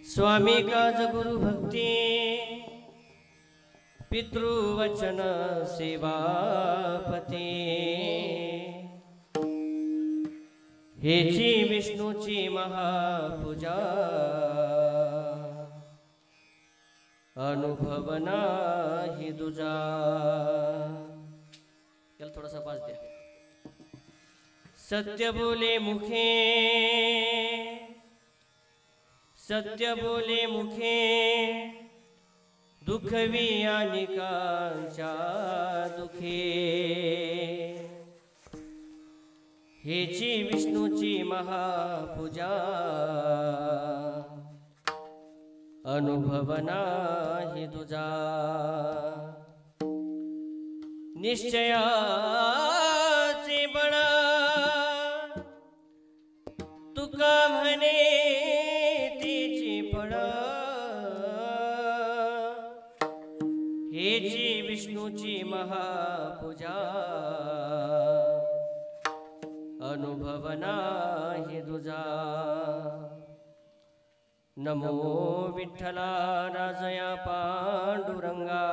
स्वामी काज गुरु भक्ती पितृवचन सेवापती हेची विष्णूची महापूजा अनुभवना ही दुजा। याला थोडासा पाच द्या। सत्य बोले मुखे सत्य बोले मुखे दुखवी अनेकांच्या दुखे हेची विष्णूची महापूजा अनुभवना ही तुझा। निश्चयाचे बळ तुका म्हणे तिची फळ हेची विष्णूची महापूजा अनुभवना ही तुझा। नमो विठ्ठला राजया पांडुरंगा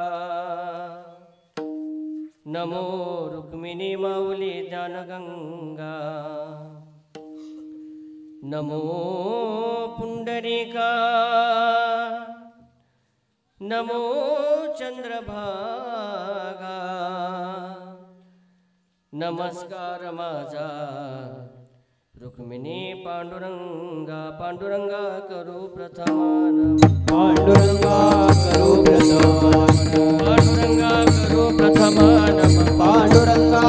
नमो रुक्मिणी माऊली ज्ञानगंगा नमो पुंडरीका नमो चंद्रभागा नमस्कार माझा रुक्मिणी पांडुरंगा पांडुरंगा करू प्रथमान पांडुरंगा करू प्रथमान पांडुरंगा करू प्रथमान पांडुरंगा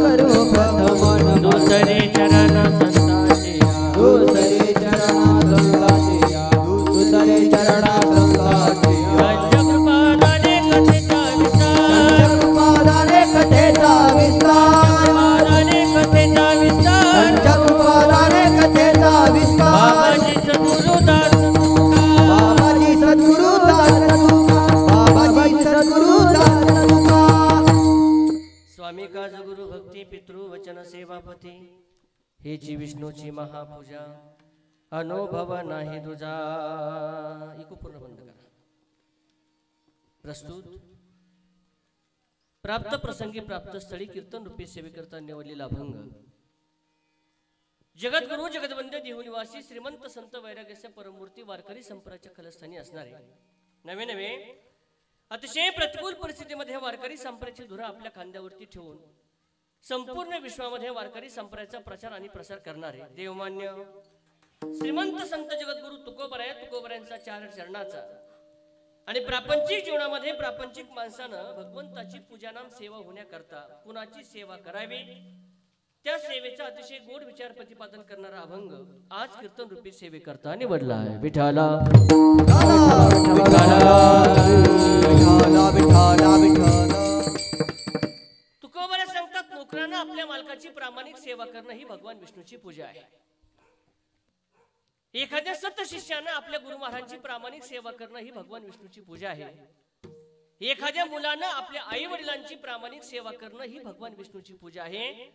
करू प्रथमान दुसरे चरण संतांचे दुसरे चरण संतांचे दुसरे चरण संतांचे पंचकृपादाने कथेचा विस्तार पंचकृपादाने कथेचा विस्तार कथेचा विस्तार पंचकृपादाने कथेचा विस्तार बाबाजी सद्गुरु दास बाबाजी सद्गुरु दास स्वामी काज गुरु भक्ती पितृवचन सेवापती हेची विष्णूची महापूजा अनुभव नाही तुझा। इको पूर्ण बंद करा। प्रस्तुत प्राप्त प्रसंगी प्राप्त स्थळी कीर्तन रूपी सेवेकरता निवडलेला अभंग जगद्गुरु जगदवंद्य देहनिवासी श्रीमंत संत वैराग्याच्या परमूर्ती वारकरी संप्रदायाच्या खलस्थानी असणारे नवे नवे अतिशय प्रतिकूल परिस्थितीमध्ये वारकरी संप्रदायाची धुरा आपल्या खांद्यावरती ठेवून संपूर्ण विश्वामध्ये वारकरी संप्रदायाचा प्रचार आणि प्रसार करणारे देवमान्य श्रीमंत संत जगद्गुरु तुकोबरायांचा चार चरणाचा आणि प्रापंचिक जीवनामध्ये प्रापंचिक माणसानं भगवंताची पूजानाम सेवा होण्याकरता कुणाची सेवा करावी त्या सेवेचा अतिशय गोड विचार प्रतिपादन करणारा अभंग आज कीर्तन रूपी सेवेकरता निवडला आहे। विठाला तुकोबरा सांगतात नोकरानं आपल्या मालकाची प्रामाणिक सेवा करणं ही भगवान विष्णूची पूजा आहे। एखाद्या सत शिष्यानं आपल्या गुरु महाराजांची प्रामाणिक सेवा करणं ही भगवान विष्णूची पूजा आहे। एखाद्या मुलानं आपल्या आई वडिलांची प्रामाणिक सेवा करणं ही भगवान विष्णूची पूजा आहे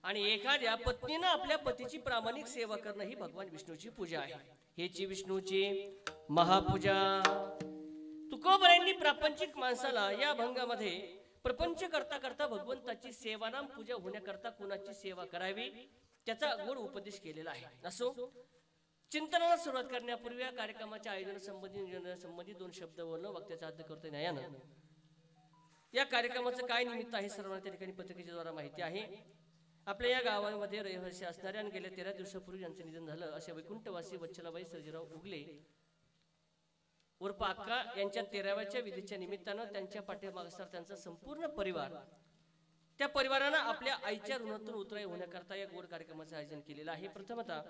आणि एखाद्या पत्नीनं आपल्या पतीची प्रामाणिक सेवा करणं ही भगवान विष्णूची पूजा आहे। हेची विष्णूची महापूजा तुकोबरायांनी प्रापंचिक माणसाला या अभंगामध्ये प्रपंच करता करता भगवंताची सेवानाम पूजा होण्याकरता कुणाची सेवा करावी त्याचा गोड उपदेश केलेला आहे। असो चिंतनाला सुरुवात करण्यापूर्वी या कार्यक्रमाच्या आयोजन संबंधी दोन शब्द बोलणं वक्त्याचा अर्थ करतो न्यायानं या कार्यक्रमाचं काय निमित्त आहे सर्वांना त्या ठिकाणी पत्रिकेच्या द्वारा माहिती आहे। आपल्या या गावामध्ये रहिवासी असणाऱ्या आणि गेल्या 13 दिवसापूर्वी यांचं निधन झालं असे वैकुंठवासी वच्छलाबाई सर्जीराव उगले उर्फ अक्का यांच्या 13व्या विधीच्या निमित्तानं त्यांच्या पाठीमागे असणारा त्यांचा संपूर्ण परिवार त्या परिवारानं आपल्या आईच्या ऋणातून उतराई होण्याकरता या गोड कार्यक्रमाचं आयोजन केलेलं आहे। प्रथमतः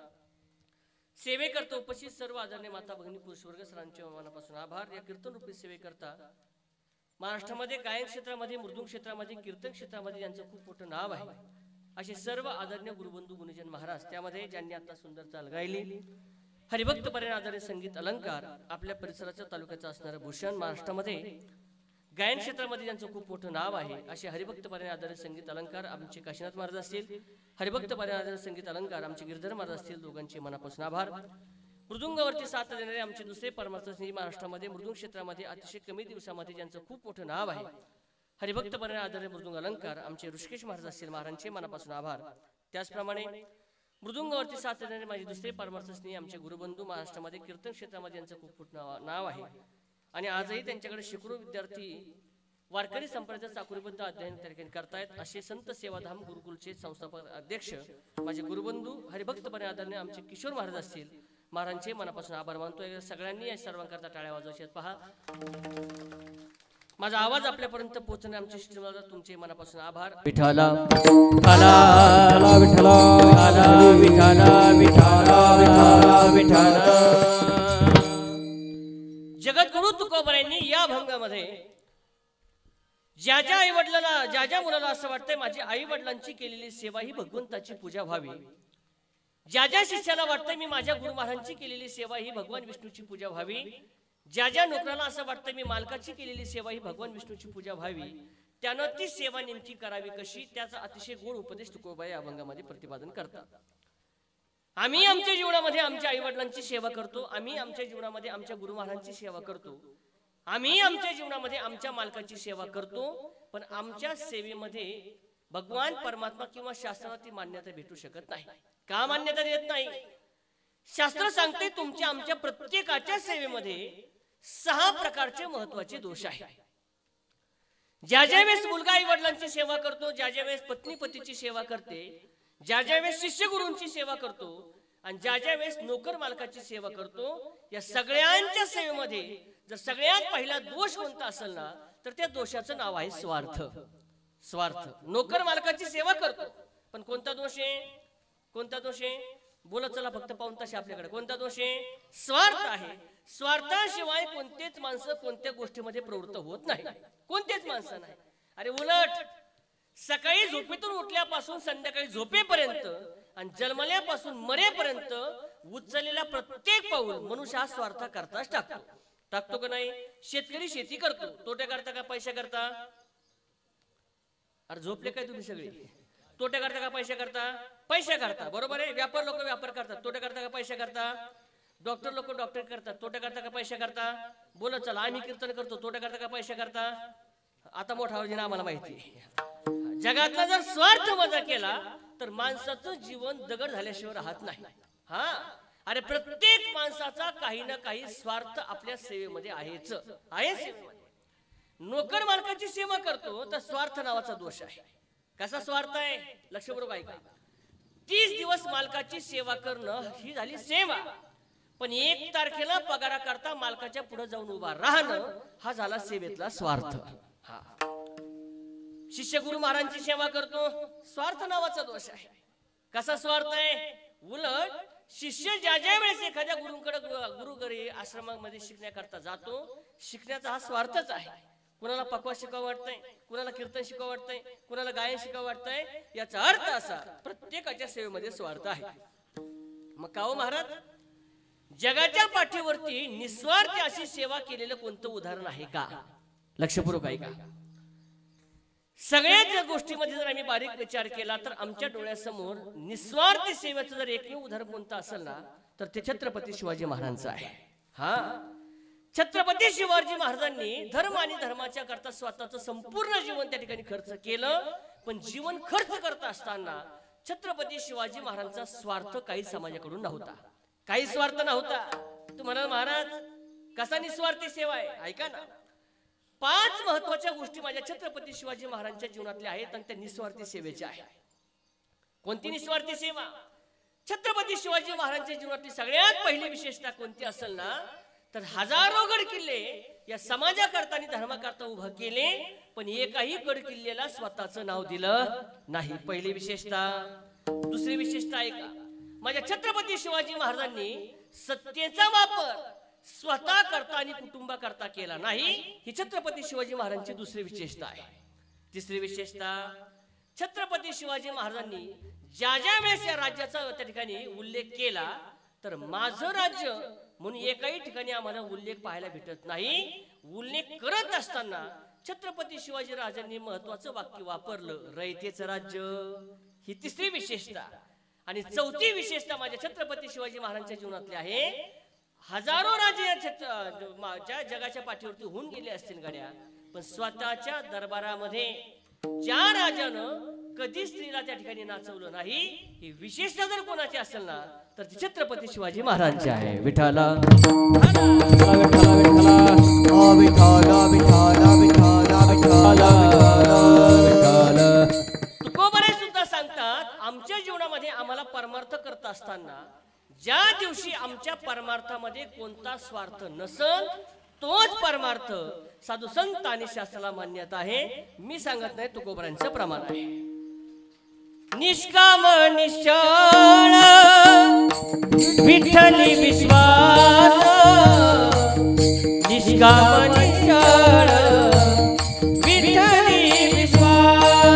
सेवेकरता उपस्थित सर्व आदरणीय माता भगिनी पुरुषवर्ग सरांचे मनापासून आभार। या कीर्तन रूपी सेवेकरता महाराष्ट्रामध्ये गायन क्षेत्रामध्ये मृदुंग क्षेत्रामध्ये कीर्तन क्षेत्रामध्ये ज्यांचं खूप मोठं नाव आहे असे सर्व आदरणीय गुरुबंधू गुणीजन महाराज त्यामध्ये ज्यांनी आता सुंदर चाल गायली हरिभक्त पर्यंत आधारित संगीत अलंकार आपल्या परिसराच्या तालुक्याचा असणारं भूषण महाराष्ट्रामध्ये गायन क्षेत्रामध्ये ज्यांचं खूप मोठं नाव आहे असे हरिभक्त पर्यंत आधारित संगीत अलंकार आमचे काशीनाथ महाराज असतील हरिभक्त पर्यंत आधारित संगीत अलंकार आमचे गिरधर महाराज असतील दोघांचे मनापासून आभार। मृदुंगावरती साथ देणारे आमचे दुसरे परमार्थ स्नेही महाराष्ट्रामध्ये मृदुंग क्षेत्रामध्ये अतिशय कमी दिवसामध्ये ज्यांचं खूप मोठं नाव आहे, हरिभक्तपणे आदरणीय मृदुंग अलंकार आमचे ऋषिकेश महाराज असतील, महाराजांचे मनापासून आभार. त्याचप्रमाणे मृदुंगावरती साथ देणारे माझे दुसरे परमार्थ स्नेही आमचे गुरुबंधू महाराष्ट्रामध्ये कीर्तन क्षेत्रामध्ये यांचं खूप मोठं नाव आहे आणि आजही त्यांच्याकडे शेकडो विद्यार्थी वारकरी संप्रदायाचं चाकुरीबद्ध अध्ययन त्या ठिकाणी करतायत. असे संत सेवाधाम गुरुकुलचे संस्थापक अध्यक्ष माझे गुरुबंधू हरिभक्तपणे आदरणीय आमचे किशोर महाराज असतील, महाराजांचे मनापासून आभार मानतोय. सगळ्यांनी या सर्वांकरता टाळ्या वाजवायच्या. पहा, माझा आवाज आपल्यापर्यंत पोहोचणे आमचे श्रीमाला तुमचे मनापासून आभार. विठाला विठाला विठाला विठाला विठाला विठाला. जगद्गुरु तुकोबा यांनी या भंगामध्ये ज्या ज्या आई वडिलांना ज्या ज्या मुलाला असं वाटतंय माझी आई वडिलांची केलेली सेवा ही भगवंताची पूजा व्हावी, ज्या ज्या शिष्याला वाटतंय मी माझ्या गुरु महाराजांची केलेली सेवा ही भगवान विष्णूची पूजा व्हावी, ज्या ज्या नोकराला असं वाटतंय मी मालकाची केलेली सेवा ही भगवान विष्णूची पूजा व्हावी, त्यानं ती सेवा नेमकी करावी कशी त्याचा अतिशय गोड उपदेश तुकोबा या अभंगामध्ये प्रतिपादन करतात. आम्ही आमच्या जीवनामध्ये आमच्या आई वडिलांची सेवा करतो, आम्ही आमच्या जीवनामध्ये आमच्या गुरु महाराजांची सेवा करतो, आम्ही आमच्या जीवनामध्ये आमच्या मालकाची सेवा करतो, पण आमच्या सेवेमध्ये भगवान परमात्मा किंवा शास्त्राला ती मान्यता भेटू शकत नाही. का मान्यता देत नाही? शास्त्र सांगते तुमच्या आमच्या प्रत्येकाच्या सेवेमध्ये 6 प्रकारचे महत्वाचे दोष आहेत. ज्या ज्या वेळेस मुलगा आई वडिलांची सेवा करतो, ज्या ज्या वेळेस पत्नी पतीची सेवा करते, ज्या ज्या वेळेस शिष्य गुरूंची सेवा करतो आणि ज्या ज्या वेळेस नोकर मालकाची सेवा करतो, या सगळ्यांच्या सेवेमध्ये जर सगळ्यात पहिला दोष कोणता असेल ना तर त्या दोषाचं नाव आहे स्वार्थ. स्वार्थ. नोकर मालकाची सेवा करतो पण कोणता दोष आहे? कोणता दोष आहे? बोला चला, फक्त पाऊन तास आपल्याकडे. कोणता दोष आहे? स्वार्थ आहे. स्वार्थाशिवाय कोणतेच माणसं कोणत्या गोष्टीमध्ये प्रवृत्त होत नाही, कोणतेच माणसं नाही. अरे उलट सकाळी झोपेतून उठल्यापासून संध्याकाळी झोपेपर्यंत आणि जन्मल्यापासून मरेपर्यंत उचललेला प्रत्येक पाऊल मनुष्य हा स्वार्थ करताच टाकतो का नाही? शेतकरी शेती करतो, तोट्या करता का पैसा करता? अरे झोपले काय तुम्ही सगळे? तोट्या करता का पैसा करता? पैसा करता, बरोबर आहे. व्यापार लोक व्यापार करतात, तोट्या करता का पैसा करता? डॉक्टर लोक डॉक्टर करतात, तोट्या करता का पैसा करता? बोला चला, आम्ही कीर्तन करतो, तोट्या करता का पैसा करता? आता मोठा आवाज आम्हाला माहिती. जगातला जर स्वार्थ वजा केला तर माणसाचं जीवन दगड झाल्याशिवाय राहत नाही. हा, अरे प्रत्येक माणसाचा काही ना काही स्वार्थ आपल्या सेवेमध्ये आहेच आहे. सेवेमध्ये नोकर मालकाची सेवा करतो तर स्वार्थ नावाचा दोष आहे. कसा स्वार्थ आहे? लक्षपूर्वक ऐका. 30 दिवस मालकाची सेवा करणं ही झाली सेवा, पण 1 तारखेला पगाराकरता मालकाच्या पुढे जाऊन उभा राहणं हा झाला सेवेतला स्वार्थ. हा, शिष्य गुरु महाराजांची सेवा करतो, स्वार्थ नावाचा दोष आहे. कसा स्वार्थ आहे? उलट शिष्य ज्या ज्या वेळेस एखाद्या गुरुकडे गुरु घरी आश्रमामध्ये शिकण्याकरता जातो, शिकण्याचा हा स्वार्थच आहे. कुणाला पकवा शिकावं वाटतंय, कुणाला कीर्तन शिकावं वाटतंय, कुणाला गायन शिकावं वाटतंय, याचा अर्थ असा प्रत्येकाच्या सेवेमध्ये स्वार्थ आहे. मग का हो महाराज, जगाच्या पाठीवरती निस्वार्थी अशी सेवा केलेलं कोणतं उदाहरण आहे का? लक्षपूर्वक ऐका. सगळ्याच गोष्टीमध्ये जर आम्ही बारीक विचार केला तर आमच्या डोळ्यासमोर निस्वार्थी सेवेचं जर एकमेव उदाहरण कोणतं असेल ना तर ते छत्रपती शिवाजी महाराजांचं आहे. हा, छत्रपती शिवाजी महाराजांनी धर्म आणि धर्माच्या करता स्वतःचं संपूर्ण जीवन त्या ठिकाणी खर्च केलं, पण जीवन खर्च करत असताना छत्रपती शिवाजी महाराजांचा स्वार्थ काही समाजाकडून नव्हता, काही स्वार्थ नव्हता. तुम्हाला महाराज कसा निस्वार्थी सेवा आहे? ऐका ना, 5 महत्वाच्या गोष्टी माझ्या छत्रपती शिवाजी महाराजांच्या जीवनातल्या आहेत आणि त्या निस्वार्थी सेवेच्या आहेत. कोणती निस्वार्थी सेवा? छत्रपती शिवाजी महाराजांच्या जीवनातली सगळ्यात पहिली विशेषता कोणती असेल ना तर हजारो गड किल्ले या समाजाकरता आणि धर्माकरता उभा केले, पण एकाही गड किल्ल्याला स्वतःचं नाव दिलं नाही. पहिली विशेषता. दुसरी विशेषता ऐका, माझ्या छत्रपती शिवाजी महाराजांनी सत्तेचा वापर स्वतः करता आणि कुटुंबा करता केला नाही, ही छत्रपती शिवाजी महाराजांची दुसरी विशेषता आहे. तिसरी विशेषता, छत्रपती शिवाजी महाराजांनी ज्या ज्या वेळेस या राज्याचा त्या ठिकाणी उल्लेख केला तर माझं राज्य म्हणून एकाही ठिकाणी आम्हाला उल्लेख पाहायला भेटत नाही. उल्लेख करत असताना छत्रपती शिवाजी राजांनी महत्वाचं वाक्य वापरलं, रयतेचं राज्य. ही तिसरी विशेषता. आणि चौथी विशेषता माझ्या छत्रपती शिवाजी महाराजांच्या जीवनातली आहे, हजारो राजे ज्या जगाच्या पाठीवरती होऊन गेले असतील गड्या, पण स्वतःच्या दरबारामध्ये ज्या राजानं कधी स्त्रीला त्या ठिकाणी नाचवलं नाही, ही विशेषता जर कोणाची असेल ना तर ती छत्रपती शिवाजी महाराजांची आहे. विठाला तुकोबरे सुद्धा सांगतात, आमच्या जीवनामध्ये आम्हाला परमार्थ करत असताना ज्या दिवशी आमच्या परमार्थामध्ये कोणता स्वार्थ नसल तोच परमार्थ साधू संत आणि शास्त्राला मान्यता आहे. मी सांगत नाही, तुकोबरांचं प्रमाण आहे. निष्काम निश्चळ विठ्ठली विश्वास, निष्काम निश्चळ विठ्ठली विश्वास.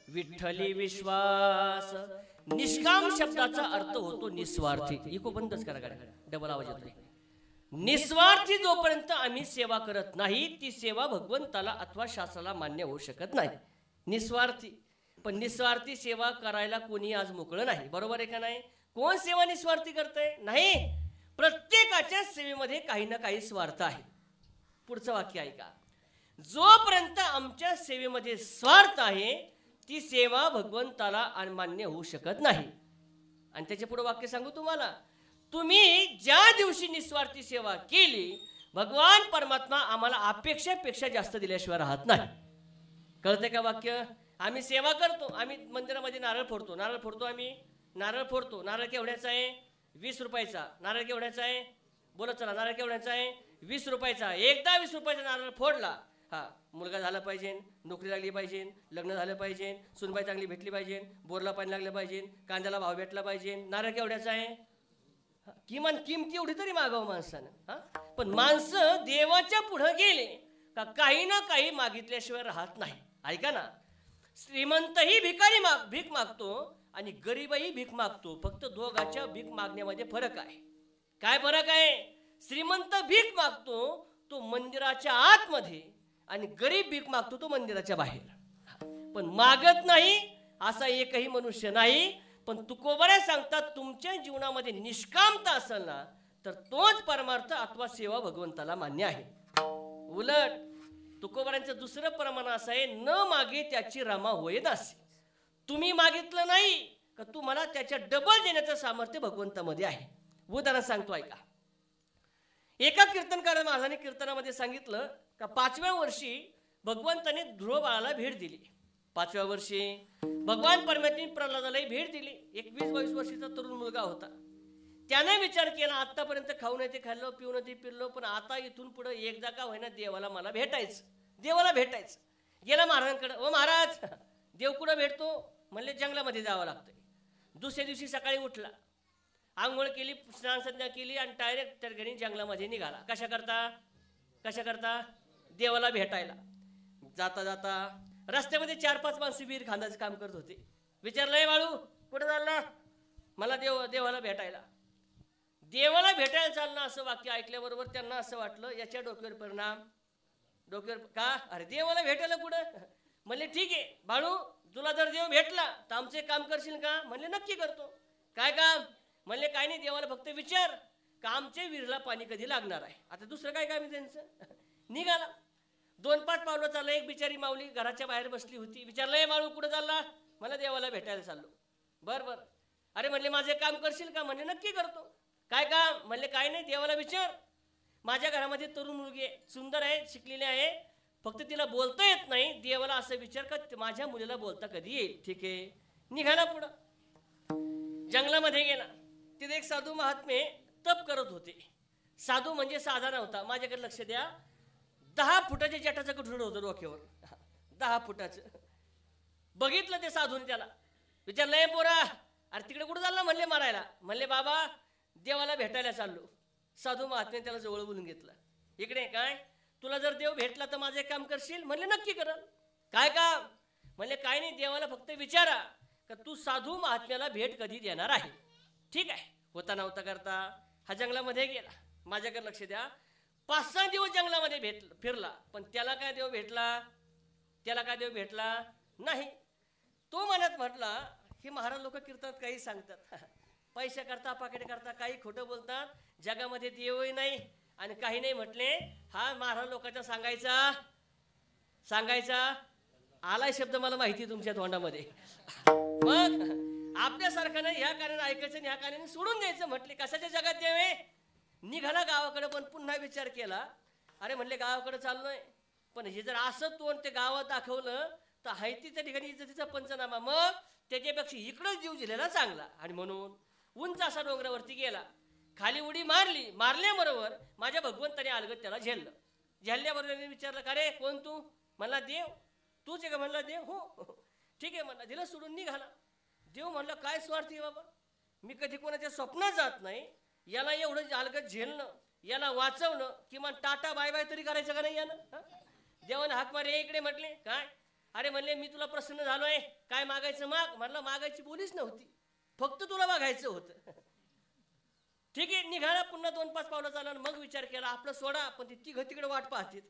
विठ्ठली विश्वास. निष्काम शब्दाचा अर्थ होतो निस्वार्थी. इको बंदच करा गाड्या, डबल आवाज येतोय. निस्वार्थी जोपर्यंत आम्ही सेवा करत नाही ती सेवा भगवंताला अथवा शास्त्राला मान्य होऊ शकत नाही. निस्वार्थी, पण निस्वार्थी सेवा करायला कोणी आज मोकळं नाही. बरोबर आहे का नाही? कोण सेवा निस्वार्थी करतंय? नाही. प्रत्येकाच्या सेवेमध्ये काही ना काही स्वार्थ आहे. पुढचं वाक्य ऐका. जोपर्यंत आमच्या सेवेमध्ये स्वार्थ आहे ती सेवा भगवंताला मान्य होऊ शकत नाही. आणि त्याच्या पुढे वाक्य सांगू तुम्हाला. तुम्ही ज्या दिवशी निस्वार्थी सेवा केली भगवान परमात्मा आम्हाला अपेक्षेपेक्षा जास्त दिल्याशिवाय राहत नाही. कळतंय का वाक्य? आम्ही सेवा करतो, आम्ही मंदिरामध्ये नारळ फोडतो, नारळ फोडतो. नारळ केवढ्याचा आहे? 20 रुपयाचा. नारळ केवढ्याचा आहे? बोलत चला. नारळ केवढ्याचा आहे? 20 रुपयाचा. एकदा 20 रुपयाचा नारळ फोडला, हा मुलगा झाला पाहिजे, नोकरी लागली पाहिजे, लग्न झालं पाहिजे, सुनबाई चांगली भेटली पाहिजे, बोरला पाणी लागलं पाहिजे, कांद्याला भाव भेटला पाहिजे. नारळ केवढ्याचा आहे? किमान किमती एवढी तरी मागावं माणसानं. हा, पण माणसं देवाच्या पुढे गेले का काही ना काही मागितल्याशिवाय राहत नाही. ऐका ना, श्रीमंतही भीक मागतो आणि गरीबही भीक मागतो. फक्त दोघांच्या भीक मागण्यामध्ये फरक आहे. काय फरक आहे? श्रीमंत भीक मागतो तो मंदिराच्या आतमध्ये आणि गरीब भीक मागतो तो मंदिराच्या बाहेर. पण मागत नाही असा एकही मनुष्य नाही. पण तुकोबरे सांगतात तुमच्या जीवनामध्ये निष्कामता असेल ना तर तोच परमार्थ अथवा सेवा भगवंताला मान्य आहे. उलट तुकोबऱ्यांचं दुसरं प्रमाण असं आहे, न मागे त्याची रमा होय नासे. तुम्ही मागितलं नाही का तुम्हाला त्याच्या डबल देण्याचं सामर्थ्य भगवंतामध्ये आहे. उदाहरण सांगतो ऐका. एका कीर्तनकार महाराजांनी कीर्तनामध्ये सांगितलं का 5व्या वर्षी भगवंताने ध्रुव बाळाला भेट दिली. 5व्या वर्षी भगवान परमेश्वरांनी प्रल्हादाला भेट दिली. 21-22 वर्षाचा तरुण मुलगा होता. त्याने विचार केला आतापर्यंत खाऊ नाही ते खाल्लं, पिऊ नाही ते पिल्लो, पण आता इथून पुढे एकदा का होईना देवाला मला भेटायचं, देवाला भेटायचं. गेला महाराजांकडे. ओ महाराज, देव कुठं भेटतो? म्हणले जंगलामध्ये जावं लागतंय. दुसऱ्या दिवशी सकाळी उठला, आंघोळ केली, स्नान संध्या केली आणि डायरेक्ट त्या घरी जंगलामध्ये निघाला. कशा करता? देवाला भेटायला. जाता जाता रस्त्यामध्ये 4-5 माणसं विहीर खांदाचं काम करत होते. विचारलंय बाळू कुठं चालला? मला देवाला भेटायला. देवाला भेटायला चालणं असं वाक्य ऐकल्याबरोबर त्यांना असं वाटलं याच्या डोक्यावर परिणाम. डोक्यावर का? अरे देवाला भेटायला कुठं? म्हणले ठीक आहे बाळू, तुला जर देव भेटला तर आमचे काम करशील का? म्हणले नक्की करतो. काय काम? म्हणले काय नाही, देवाला फक्त विचार का आमच्या विहिरीला पाणी कधी लागणार आहे. आता दुसरं काय काम आहे त्यांचं? निघाला. 2-5 पावलं चाललं. एक बिचारी माऊली घराच्या बाहेर बसली होती. विचारलंय बाळू कुठं चालला? मला देवाला भेटायला चाललो. बरं. अरे म्हणले माझे काम करशील का? म्हणले नक्की करतो. काय काम? म्हणले काय नाही, देवाला विचार. माझ्या घरामध्ये तरुण मुलगी आहे, सुंदर आहे, शिकलेली आहे, फक्त तिला बोलता येत नाही. देवाला असं विचार का माझ्या मुलीला बोलता कधी येईल. ठीक आहे. निघाला पुढं. जंगलामध्ये गेला. तिथे एक साधू महात्मे तप करत होते. साधू म्हणजे साधा नव्हता. माझ्याकडे लक्ष द्या. 10 फुटाच्या जटाचं गठुडं होतं डोक्यावर. 10 फुटाचं. बघितलं ते साधूने, त्याला विचारलंय पोरा अरे तिकडे कुठं चालला? म्हणले मारायला. म्हणले बाबा देवाला भेटायला चाललो. साधू महात्म्याने त्याला जवळ बोलून घेतलं. इकडे काय? तुला जर देव भेटला तर माझे काम करशील? म्हणले नक्की करल. काय काम? म्हणले काय नाही, देवाला फक्त विचारा का तू साधू महात्म्याला भेट कधी देणार आहे. ठीक आहे. होता नव्हता करता हा जंगलामध्ये गेला. माझ्याकडे लक्ष द्या. 5-6 दिवस जंगलामध्ये फिरला, पण त्याला काय देव भेटला नाही. तो मनात म्हटला हे महाराज लोक कीर्तनात काही सांगतात, पैसे करता पाकिट करता काही खोटं बोलतात, जगामध्ये देवही नाही आणि काही नाही म्हटले. हा महाराज लोकांचा सांगायचा आलाय शब्द मला माहिती तुमच्या तोंडामध्ये. मग आपल्यासारखं ह्या कारणाने ऐकायचं ह्या कारणाने सोडून द्यायचं. म्हटले कशाच्या जगात देव आहे? निघाला गावाकडे, पण पुन्हा विचार केला. अरे म्हणले गावाकडे चाललोय, पण हे जर असं तोंड ते गावात दाखवलं तर हायतीच्या ठिकाणी इज्जतीचा पंचनामा. मग त्याच्यापेक्षा इकडंच जीव दिलेला चांगला. आणि म्हणून उंच असा डोंगरावरती गेला. खाली उडी मारल्याबरोबर माझ्या भगवंताने अलगत त्याला झेलल्याबरोबर विचारलं का रे कोण तू? म्हणला देव. तूच आहे का? म्हणला देव. हो. ठीक आहे म्हणला. दिलं सोडून निघाला. देव म्हणला काय स्वार्थी बाबा, मी कधी कोणाच्या स्वप्नात जात नाही. याला एवढं अलगत झेलणं, याला वाचवणं, किमान टाटा बाय बाय तरी करायचं का नाही यानं? देवानं हाक मारे इकडे. म्हटले काय? अरे म्हणले मी तुला प्रसन्न झालोय, काय मागायचं माग. म्हणलं मागायची बोलीच नव्हती, फक्त तुला मागायचं होतं. ठीक आहे. निघाला. पुन्हा 2-5 पावलं चालला. मग विचार केला आपलं सोडा, पण ती तिकडे वाट पाहतील,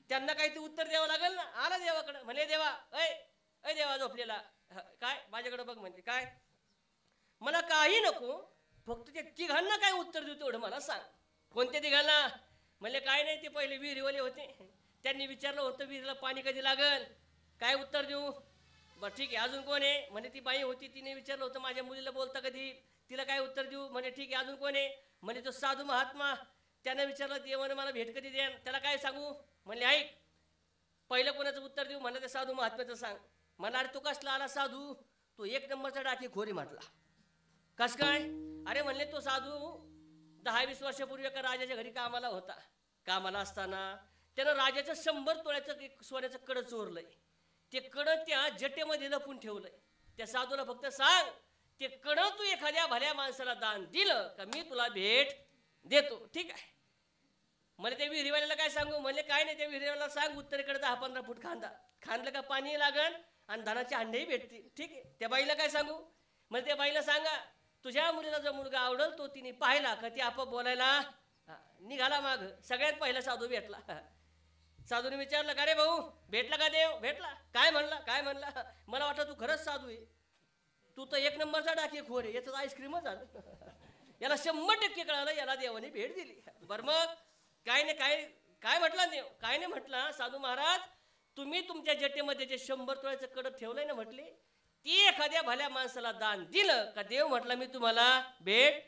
त्यांना काही ते उत्तर द्यावं लागेल ना. आला देवाकडे. म्हणले देवा अय देवा झोपलेला काय माझ्याकडे बघ. म्हणजे काय? मला काही नको, फक्त ते तिघांना काय उत्तर देऊ तेवढं मला सांग. कोणत्या तिघांना? म्हणले काय नाही, ते पहिले विहिरीवाले होते, त्यांनी विचारलं होतं विहिरीला पाणी कधी लागल. काय उत्तर देऊ? बरं ठीक आहे. अजून कोण आहे? म्हणजे ती बाई होती, तिने विचारलं होतं माझ्या मुलीला बोलता कधी, तिला काय उत्तर देऊ? म्हणजे ठीक आहे. अजून कोण आहे? म्हणजे तो साधू महात्मा, त्यानं विचारलं देवाने मला भेट कधी द्या, त्याला काय सांगू? म्हणले ऐक, पहिलं कोणाचं उत्तर देऊ? म्हणलं ते साधू महात्म्याचं सांग. मला अरे तो कसला आला साधू? तो 1 नंबरचा डाकी खोरी म्हटला. कस काय? अरे म्हणले तो साधू 10-20 वर्षापूर्वी एका राजाच्या घरी कामाला होता. कामाला असताना त्यानं राजाचं 100 तोळ्याचं सोन्याचं कडं चोरलंय. ते कडं त्या जटेमध्ये लपून ठेवलंय. त्या साधूला फक्त सांग ते कडं तू एखाद्या भल्या माणसाला दान दिलं का मी तुला भेट देतो. ठीक आहे. मला त्या विहिरीवाल्याला काय सांगू? म्हणले काय नाही, त्या विहिरीवाल्याला सांग उत्तरेकडे 10-15 फूट खांदलं का पाणी लागल आणि धनाचे अंडेही भेटतील. ठीक आहे. त्या बाईला काय सांगू? म्हणजे त्या बाईला सांगा तुझ्या मुलीला जो मुलगा आवडल तो तिने पाहिला का ती आपोआप बोलायला निघाला. माग सगळ्यात पहिला साधू भेटला. साधूने विचारलं का रे भाऊ भेटला का देव? भेटला. काय म्हणला? मला वाटलं तू खरंच साधू आहे, तू तर 1 नंबरचा डाके खोर आहे, याचं आईस्क्रीमच झालं. याला 100% कळालं याला देवाने भेट दिली. बरं मग काय नाही, काय म्हटला देव? काय नाही म्हटला साधू महाराज, तुम्ही तुमच्या जटेमध्ये जे 100 तोळ्याचं कडं ठेवलंय ना, म्हटले ती एखाद्या भल्या माणसाला दान दिलं का देव म्हटला मी तुम्हाला भेट.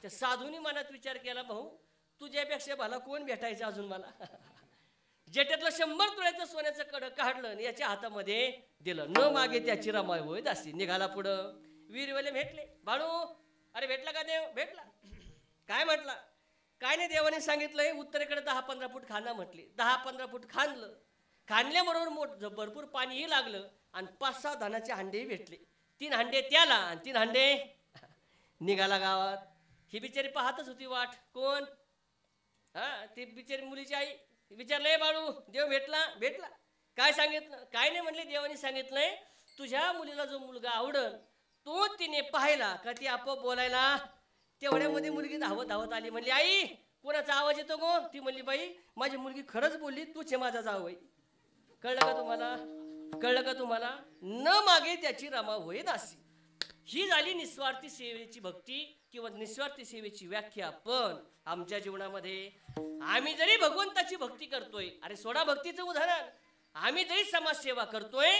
त्या साधूनी मनात विचार केला भाऊ तुझ्यापेक्षा भला कोण भेटायचं अजून मला. जेट्यातलं 100 तोळ्याचं सोन्याचं कड काढलं आणि याच्या हातामध्ये दिलं. न मागे त्याची रमाई होय दासी. निघाला पुढं. वीरवाले भेटले. बाळू, अरे भेटला का देव? भेटला. काय म्हटला? काय नाही, देवाने सांगितलंय उत्तरेकडे 10-15 फूट खांदा म्हटली. 10-15 फूट खांदलं. खांदल्याबरोबर भरपूर पाणीही लागलं आणि 5-6 धानाचे हांडेही भेटले. 3 हांडे त्याला आणि 3 हांडे निघाला गावात. ही बिचारी पाहतच होती वाट. कोण? ती बिचारी मुलीची आई. विचारलंय बाळू, देव भेटला? भेटला. काय सांगितलं? काय नाही म्हणले, देवाने सांगितलंय तुझ्या मुलीला जो मुलगा आवडल तो तिने पाहिला का ती आपोआप बोलायला. तेवढ्यामध्ये मुलगी धावत धावत आली. म्हणली, आई कोणाचा आवाज येतो गो? ती म्हणली, बाई माझी मुलगी खरंच बोलली, तूच माझा जावई. कळलं का तुम्हाला? कळलं का तुम्हाला? न मागे त्याची रमा होय दासी. ही झाली निस्वार्थी सेवेची भक्ती किंवा निस्वार्थी सेवेची व्याख्या. पण आमच्या जीवनामध्ये आम्ही जरी भगवंताची भक्ती करतोय, अरे सोडा भक्तीचं उदाहरण, आम्ही जरी समाजसेवा करतोय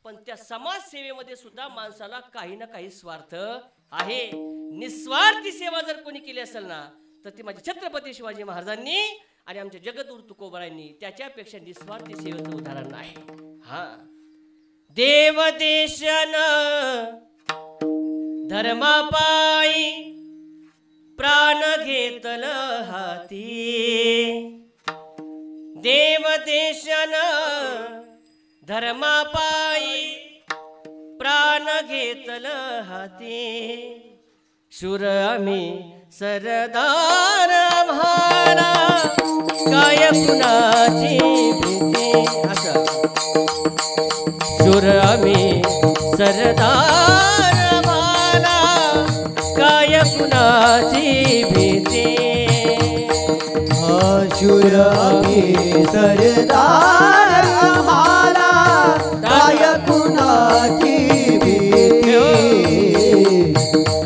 पण त्या समाजसेवेमध्ये सुद्धा माणसाला काही ना काही स्वार्थ आहे. निस्वार्थी सेवा जर कोणी केली असेल ना तर ती माझे छत्रपती शिवाजी महाराजांनी आणि आमच्या जगद्गुरु तुकोबारायांनी त्याच्यापेक्षा निस्वार्थी सेवेचं उदाहरण आहे. देव देशन धर्मापायी प्राण घेतल हाती. देव देशन धर्मापायी प्राण घेतल हाती. शूर आम्ही सरदार आम्हाला काय कुणाची भीती. असं शूर आम्ही सरदार आम्हाला काय कुणाची भीती. शूर आम्ही सरदार आम्हाला काय कुणाची भीती.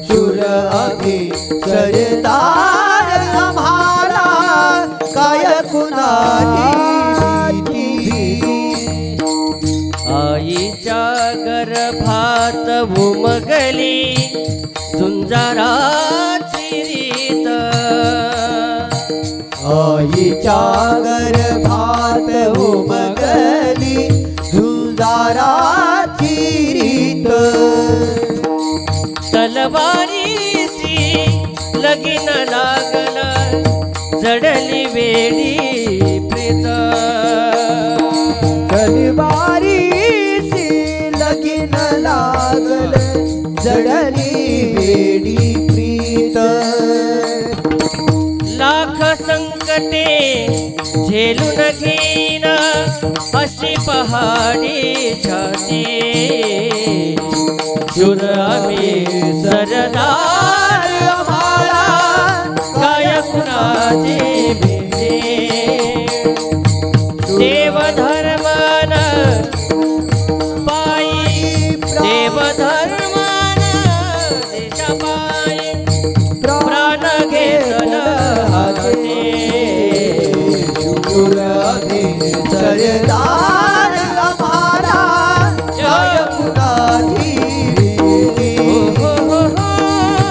शूर आम्ही सरदार आम्हाला काय कुणाची भीती. आईच्या गर्भात उमगली झुंजाराची रीत. आईच्या गर्भात उमगली झुंजाराची रीत. तलवारीची लगीन लागलं जडली वेडी प्रीत. तलवारीची लगीन लागलं जडली वेडी प्रीत. लाख संकटे झेलून घेईन अशी पहाडी छाती. शूर आम्ही सरदार आम्हाला काय कुणाची भीती. देव धर्मान पायी देव धर्मान देशापायी प्राण घेतल हाती. शूर आम्ही सरदार आम्हाला काय कुणाची भीती.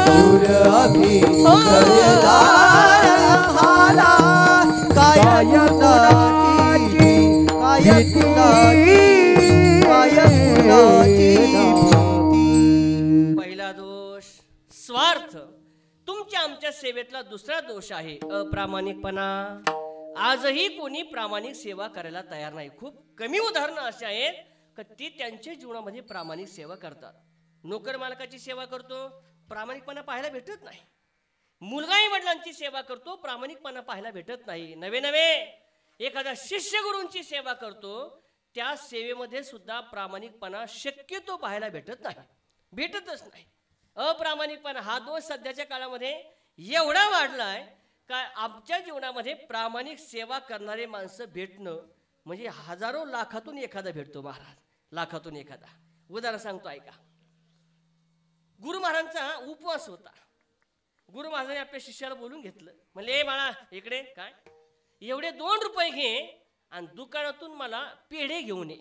शूर आम्ही सरदार आम्हाला काय कुणाची काय कुणाची भीती. पहिला दोष स्वार्थ. तुमच्या आमच्या सेवेतला दुसरा दोष आहे अप्रामाणिकपणा. आजही कोणी प्रामाणिक सेवा करायला तयार नाही. खूप कमी उदाहरणं अशी आहेत की ती त्यांच्या जीवनामध्ये प्रामाणिक सेवा करतात. नोकर मालकाची सेवा करतो, प्रामाणिकपणा पाहायला भेटत नाही. मुलगा आई वडिलांची सेवा करतो, प्रामाणिकपणा पाहायला भेटत नाही. नवे नवे एखादा शिष्य गुरूंची सेवा करतो, त्या सेवेमध्ये सुद्धा प्रामाणिकपणा शक्यतो पाहायला भेटत नाही, भेटतच नाही. अप्रामाणिकपणा हा दोष सध्याच्या काळामध्ये एवढा वाढलाय का आमच्या जीवनामध्ये प्रामाणिक सेवा करणारे माणसं भेटणं म्हणजे हजारो लाखातून एखादा भेटतो. महाराज, लाखातून एखादा. उदाहरण सांगतो ऐका. गुरु महाराजांचा उपवास होता. गुरु महाराजांनी आपल्या शिष्याला बोलून घेतलं. म्हणले, ए बाळा इकडे, काय एवढे 2 रुपये घे आणि दुकानातून मला पेढे घेऊन ये.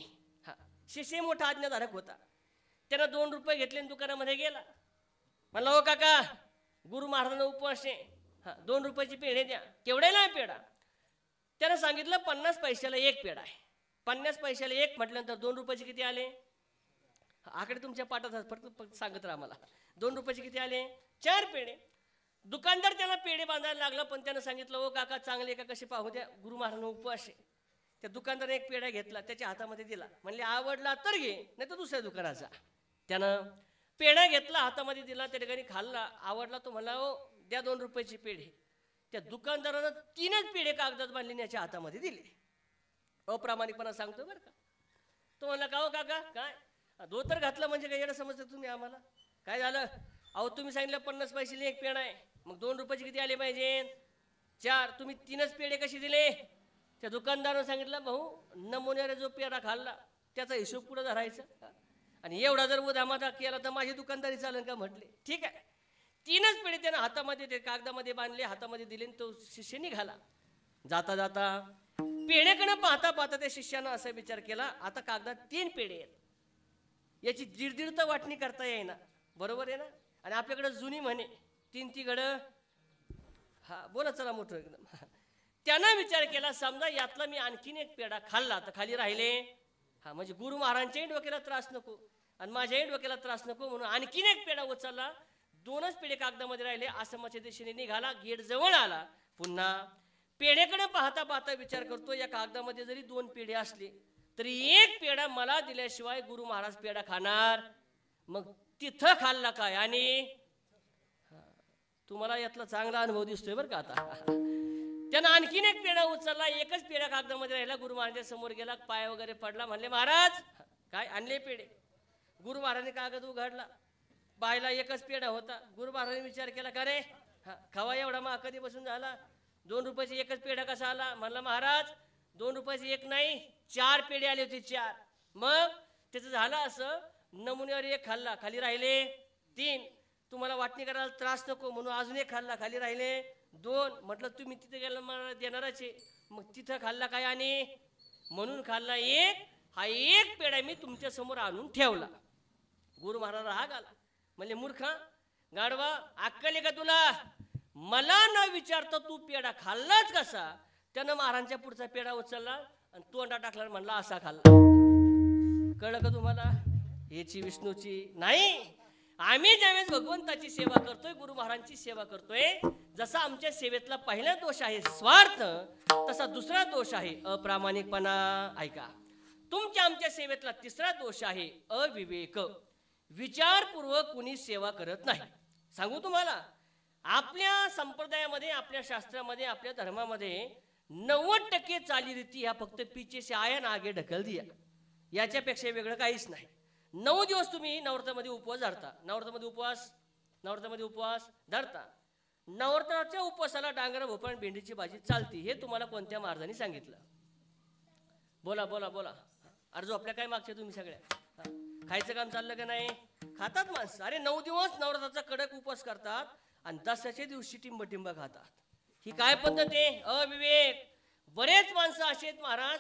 शिष्य मोठा आज्ञाधारक होता. त्यानं 2 रुपये घेतले आणि दुकानामध्ये गेला. म्हणला, हो काका, गुरु महाराजांना उपवास आहे, 2 रुपयाची पेढे द्या. केवढ्याला आहे पेढा? त्यानं सांगितलं 50 पैशाला एक पेढा आहे. 50 पैशाला एक म्हटल्यानंतर 2 रुपयाचे किती आले? आकडे तुमच्या पाठात फक्त सांगत राहा मला. 2 रुपयाचे किती आले? 4 पेढे. दुकानदार त्याला पेढे बांधायला लागला, पण त्यानं सांगितलं ओ काका चांगले का कसे पाहू द्या, गुरु महाराज उपवास आहे. त्या दुकानदाराने एक पेढा घेतला, त्याच्या हातामध्ये दिला, म्हणले आवडला तर घे नाही तर दुसऱ्या दुकानाचा. त्यानं पेढा घेतला, हातामध्ये दिला, त्या ठिकाणी खाल्ला, आवडला तो म्हणला ओ द्या 2 रुपयाचे पेढे. त्या दुकानदारानं 3च पेढे कागदात बांधले याच्या हातामध्ये दिले. अप्रामाणिकपणा सांगतो बरं का. तो म्हणला का हो काका काय धोतर घातलं म्हणजे काय येणं समजतं तुम्ही आम्हाला? काय झालं? अहो तुम्ही सांगितलं 50 पैशाला एक पेढा आहे, मग 2 रुपयाचे किती आले पाहिजे? 4. तुम्ही 3च पेढे कसे दिले? त्या दुकानदारानं सांगितलं भाऊ नमुन्याने जो पेढा खाल्ला त्याचा हिशोब पुढे धरायचा, आणि एवढा जर उधामाधा केला तर माझी दुकानदारी चालेल का? म्हटले ठीक आहे. 3च पेढे त्यानं हातामध्ये ते कागदामध्ये बांधले, हातामध्ये दिले, तो शिष्य निघाला. जाता जाता पेढेकडे पाहता पाहता त्या शिष्यानं असा विचार केला, आता कागदात 3 पेढे आहेत, याची दीड तर वाटणी करता येईना, बरोबर आहे ना? आणि आपल्याकडे जुनी म्हणे 3 ती घडं. हा बोला चला मोठं एकदम. त्यानं विचार केला समजा यातला मी आणखीन एक पेढा खाल्ला तर खाली राहिले, हा म्हणजे गुरु महाराजांच्याही डोक्याला त्रास नको आणि माझ्याही डोक्याला त्रास नको, म्हणून आणखीन एक पेढा उचलला. 2च पेढे कागदामध्ये राहिले. आश्रमाच्या दिशेने निघाला, गेट जवळ आला. पुन्हा पेढेकडे पाहता पाहता विचार करतो या कागदामध्ये जरी 2 पेढे असले तरी एक पेढा मला दिल्याशिवाय गुरु महाराज पेढा खाणार, मग तिथं खाल्ला काय? आणि तुम्हाला यातला चांगला अनुभव दिसतोय बरं का. आता त्यानं आणखीन एक पेढा उचलला, एकच पेढा कागदामध्ये राहिला. गुरु महाराजांच्या समोर गेला, पाय वगैरे पडला, म्हणले महाराज काय आणले पेढे? गुरु महाराजांनी कागद उघडला, पायला एकच पेढा होता. गुरु महाराजांनी विचार केला का रे खावा एवढा मग कधी बसून झाला, 2 रुपयाचे एकच पेढा कसा आला? म्हणला महाराज 2 रुपयाचे एक नाही 4 पेढे आले होते 4. मग त्याचं झालं असं, नमुन्यावर एक खाल्ला, खाली राहिले 3. तुम्हाला वाटणी करायला त्रास नको म्हणून अजून एक खाल्ला, खाली राहिले 2. म्हटलं तुम्ही तिथे गेला मला देणारच आहे, मग तिथं खाल्ला काय? आणि म्हणून खाल्ला 1. हा एक पेढा मी तुमच्या समोर आणून ठेवला. गुरु महाराज राग आला, म्हणजे मूर्खा गाढवा अक्कल आहे का तुला? मला न विचारता तू पेढा खाल्लाच कसा? त्यानं महाराजांच्या पुढचा पेढा उचलला आणि तोंडा टाकला, म्हणला असा खाल्ला. कळलं का तुम्हाला? याची विष्णूची नाही. आम्ही ज्यावेळेस भगवंताची सेवा करतोय, गुरु महाराजांची सेवा करतोय, जसा आमच्या सेवेतला पहिला दोष आहे स्वार्थ, तसा दुसरा दोष आहे अप्रामाणिकपणा. ऐका, तुमच्या आमच्या सेवेतला तिसरा दोष आहे अविवेक. विचारपूर्वक कुणी सेवा करत नाही. सांगू तुम्हाला, आपल्या संप्रदायामध्ये, आपल्या शास्त्रामध्ये, आपल्या धर्मामध्ये 90% चालीरीती ह्या फक्त पीछे से आया ना आगे ढकल दिया, याच्यापेक्षा वेगळं काहीच नाही. 9 दिवस तुम्ही नवरात्रामध्ये उपवास धरता, नवरात्रामध्ये उपवास धरता. नवरात्राच्या उपवासाला डांगर भोपळा भेंडीची भाजी चालती, हे तुम्हाला कोणत्या महाराजांनी सांगितलं? बोला बोला बोला. अर्ज आपल्या काय मागचे तुम्ही सगळ्या खायचं काम चाललं का नाही? खातात माणसं. अरे 9 दिवस नवरात्राचा कडक उपवास करतात आणि 10च्या दिवशी टिंब खातात. ही काय पद्धत आहे? अविवेक. बरेच माणसं असे आहेत महाराज,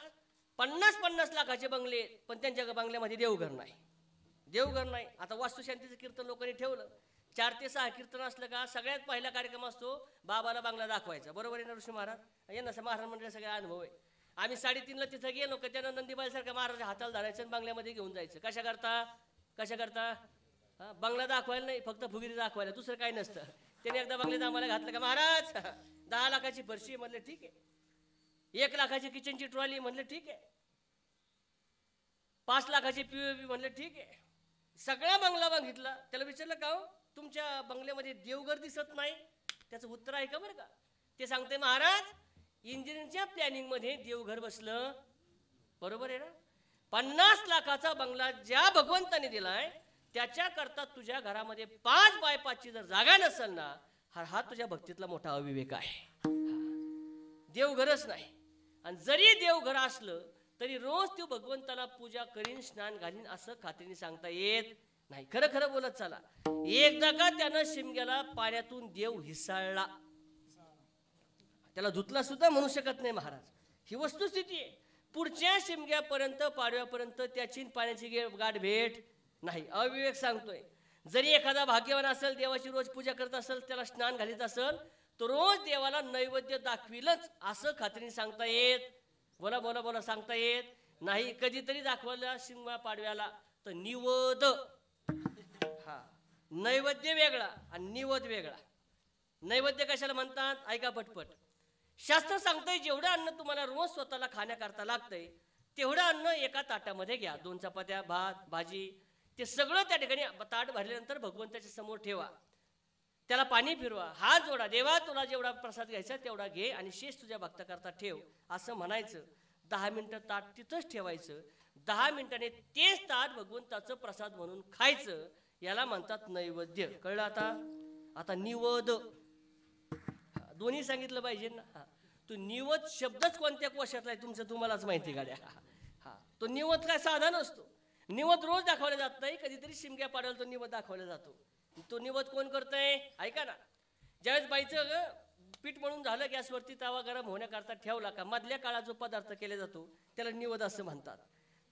50-50 लाखाचे बंगले, पण त्यांच्या बंगल्यामध्ये देवघर नाही. आता वास्तुशांतीचं कीर्तन लोकांनी ठेवलं, 4 ते 6 कीर्तन असलं का सगळ्यात पहिला कार्यक्रम असतो बाबाला बंगला दाखवायचा. बरोबर आहे ना ऋषी महाराज? यांना महाराज म्हणजे सगळा अनुभव आहे. आम्ही 3:30ला तिथं गेलो का त्यानं नंदीबाईसारखा महाराज हाताला धरायचं आणि बंगल्यामध्ये घेऊन जायचं. कशा करता? बंगला दाखवायला नाही, फक्त फुगिरी दाखवायला, दुसरं काही नसतं. त्याने एकदा बंगल्यात आम्हाला घातलं का महाराज 10 लाखाची फरशी, म्हणलं ठीक आहे. 1 लाखाची किचनची ट्रॉली, म्हणलं ठीक आहे. 5 लाखाची पीओपी, म्हणलं ठीक आहे. सगळा बंगला बघितला. त्याला विचारलं का हो तुमच्या बंगल्यामध्ये देवघर दिसत नाही? त्याचं उत्तर आहे का बरं का? ते सांगते महाराज इंजिनिअरिंगच्या प्लॅनिंग मध्ये देवघर बसलं. बरोबर आहे ना? 50 लाखाचा बंगला ज्या भगवंताने दिलाय त्याच्याकरता तुझ्या घरामध्ये 5 बाय 5ची जर जागा नसेल ना, हा तुझ्या भक्तीतला मोठा अविवेक आहे. देवघरच नाही, आणि जरी देवघर असलं तरी रोज तो भगवंताला पूजा करीन, स्नान घालीन असं खात्रीने सांगता येत नाही. खरं बोलत चला. एकदा का त्यानं शिमग्याला पाण्यातून देव हिसाळला, त्याला धुतला सुद्धा म्हणू शकत नाही महाराज. ही वस्तुस्थिती आहे. पुढच्या शिमग्यापर्यंत, पाडव्यापर्यंत त्याची पाण्याची गाठ भेट नाही. अविवेक सांगतोय. जरी एखादा भाग्यवान असेल, देवाची रोज पूजा करत असेल, त्याला स्नान घालीत असेल, तो रोज देवाला नैवेद्य दाखविलच असं खात्रीने सांगता येत, बोला बोला बोला सांगता येत नाही. कधीतरी दाखवला शिंगा पाडव्याला तर निवद, हा नैवेद्य वेगळा आणि निवद वेगळा. नैवेद्य कशाला म्हणतात ऐका पटपट. शास्त्र सांगतंय जेवढं अन्न तुम्हाला रोज स्वतःला खाण्याकरता लागतंय तेवढं अन्न एका ताटामध्ये घ्या. 2 चपात्या, भात, भाजी, ते सगळं त्या ठिकाणी ताट भरल्यानंतर भगवंताच्या समोर ठेवा. त्याला पाणी फिरवा, हात जोडा, देवा तुला जेवढा प्रसाद घ्यायचा तेवढा घे आणि शेष तुझ्या भक्ताकरता ठेव असं म्हणायचं. 10 मिनिटं ताट तिथंच ठेवायचं. 10 मिनिटांनी तेच ताट भगवंताचं प्रसाद म्हणून खायचं. याला म्हणतात नैवेद्य. कळलं आता? आता निवद दोन्ही सांगितलं पाहिजे ना. तो निवद शब्दच कोणत्या कोशातला आहे तुमचं तुम्हालाच माहिती गाड्या. हा तो निवद काय साधा नसतो. निवद रोज दाखवला जात नाही, कधीतरी शिमग्या पाडवला तो निवद दाखवला जातो. तो निवद कोण करतंय ऐका ना. ज्यावेळेस बाईचं पीठ मळून झालं, गॅसवरती तवा गरम होण्याकरता ठेवला का मधल्या काळात जो पदार्थ केला जातो त्याला निवद असं म्हणतात.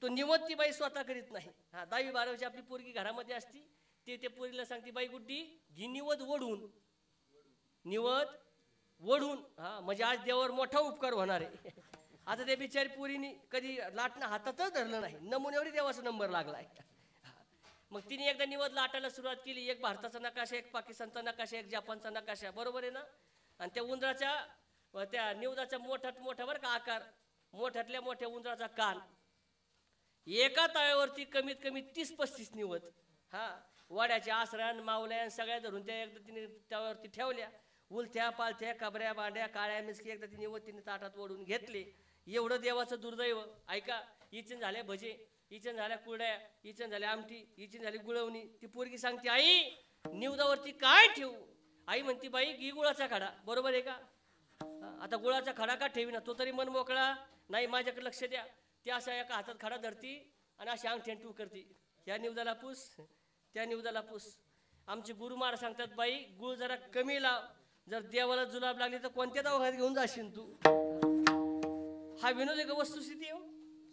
तो निवद ती बाई स्वतः करीत नाही. 10-12 आपली पोरगी घरामध्ये असती, ते पोरीला सांगते बाई गुड्डी घी निवद ओढून, निवद ओढून. हा म्हणजे आज देवावर मोठा उपकार होणार आहे. आता त्या बिचारी पोरीनी कधी लाटणं हातातच धरलं नाही, नमुन्यावरही देवाचा नंबर लागलाय. मग तिने एकदा निवद लाटायला सुरुवात केली. एक भारताचा नकाशा, एक पाकिस्तानचा नकाशा, एक जपानचा नकाशा, बरोबर आहे ना. आणि त्या उंदराच्या त्या निवदाचा मोठात मोठा बरं का आकार, मोठ्यातल्या मोठ्या उंदराचा कान, एका तव्यावरती कमीत कमी 30-35 निवद. हा वाड्याच्या आसऱ्यान मावल्यान सगळ्या धरून त्या एकदा तिने त्यावरती ठेवल्या. उलथ्या पालथ्या कबऱ्या बांड्या काळ्या मिसकी एकदा तिने व तिने ताटात ओढून घेतले. एवढं देवाचं दुर्दैव. ऐका, इचन झाल्या भजे, इचन झाल्या कुरड्या, इचन झाल्या आमटी, इचन झाली गुळवणी. ती पोरगी सांगते आई निवदावरती काय ठेवू. आई म्हणती बाई घी गुळाचा खडा, बरोबर आहे का. आता गुळाचा खडा का ठेवी ना, तो तरी मन मोकळा नाही. माझ्याकडे लक्ष द्या. ती अशा एका हातात खडा धरती आणि अशी अंगठी टू करती. या निवदाला पूस, त्या निवदाला पूस. आमचे गुरु महाराज सांगतात बाई गुळ जरा कमी लाव, जर देवाला जुलाब लागली तर कोणत्या दवाखान्यात घेऊन जाशील तू. हा विनोद एक वस्तुस्थिती हो.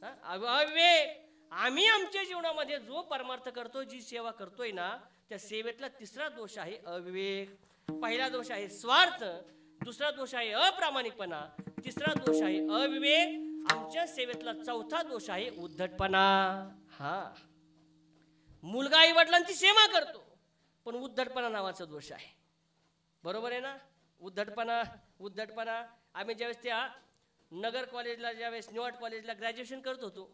अविवेक. आम्ही आमच्या जीवनामध्ये जो परमार्थ करतो, जी सेवा करतोय ना, त्या सेवेतला तिसरा दोष आहे अविवेक. पहिला दोष आहे स्वार्थ, दुसरा दोष आहे अप्रामाणिकपणा, तिसरा दोष आहे अविवेक. आमच्या सेवेतला चौथा दोष आहे उद्धटपणा. हा मुलगा आई वडिलांची सेवा करतो पण उद्धटपणा नावाचा दोष आहे, बरोबर आहे ना. उद्धटपणा उद्धटपणा. आम्ही ज्यावेळेस त्या नगर कॉलेजला, ज्यावेळेस न्यूयॉर्क कॉलेजला ग्रॅज्युएशन करत होतो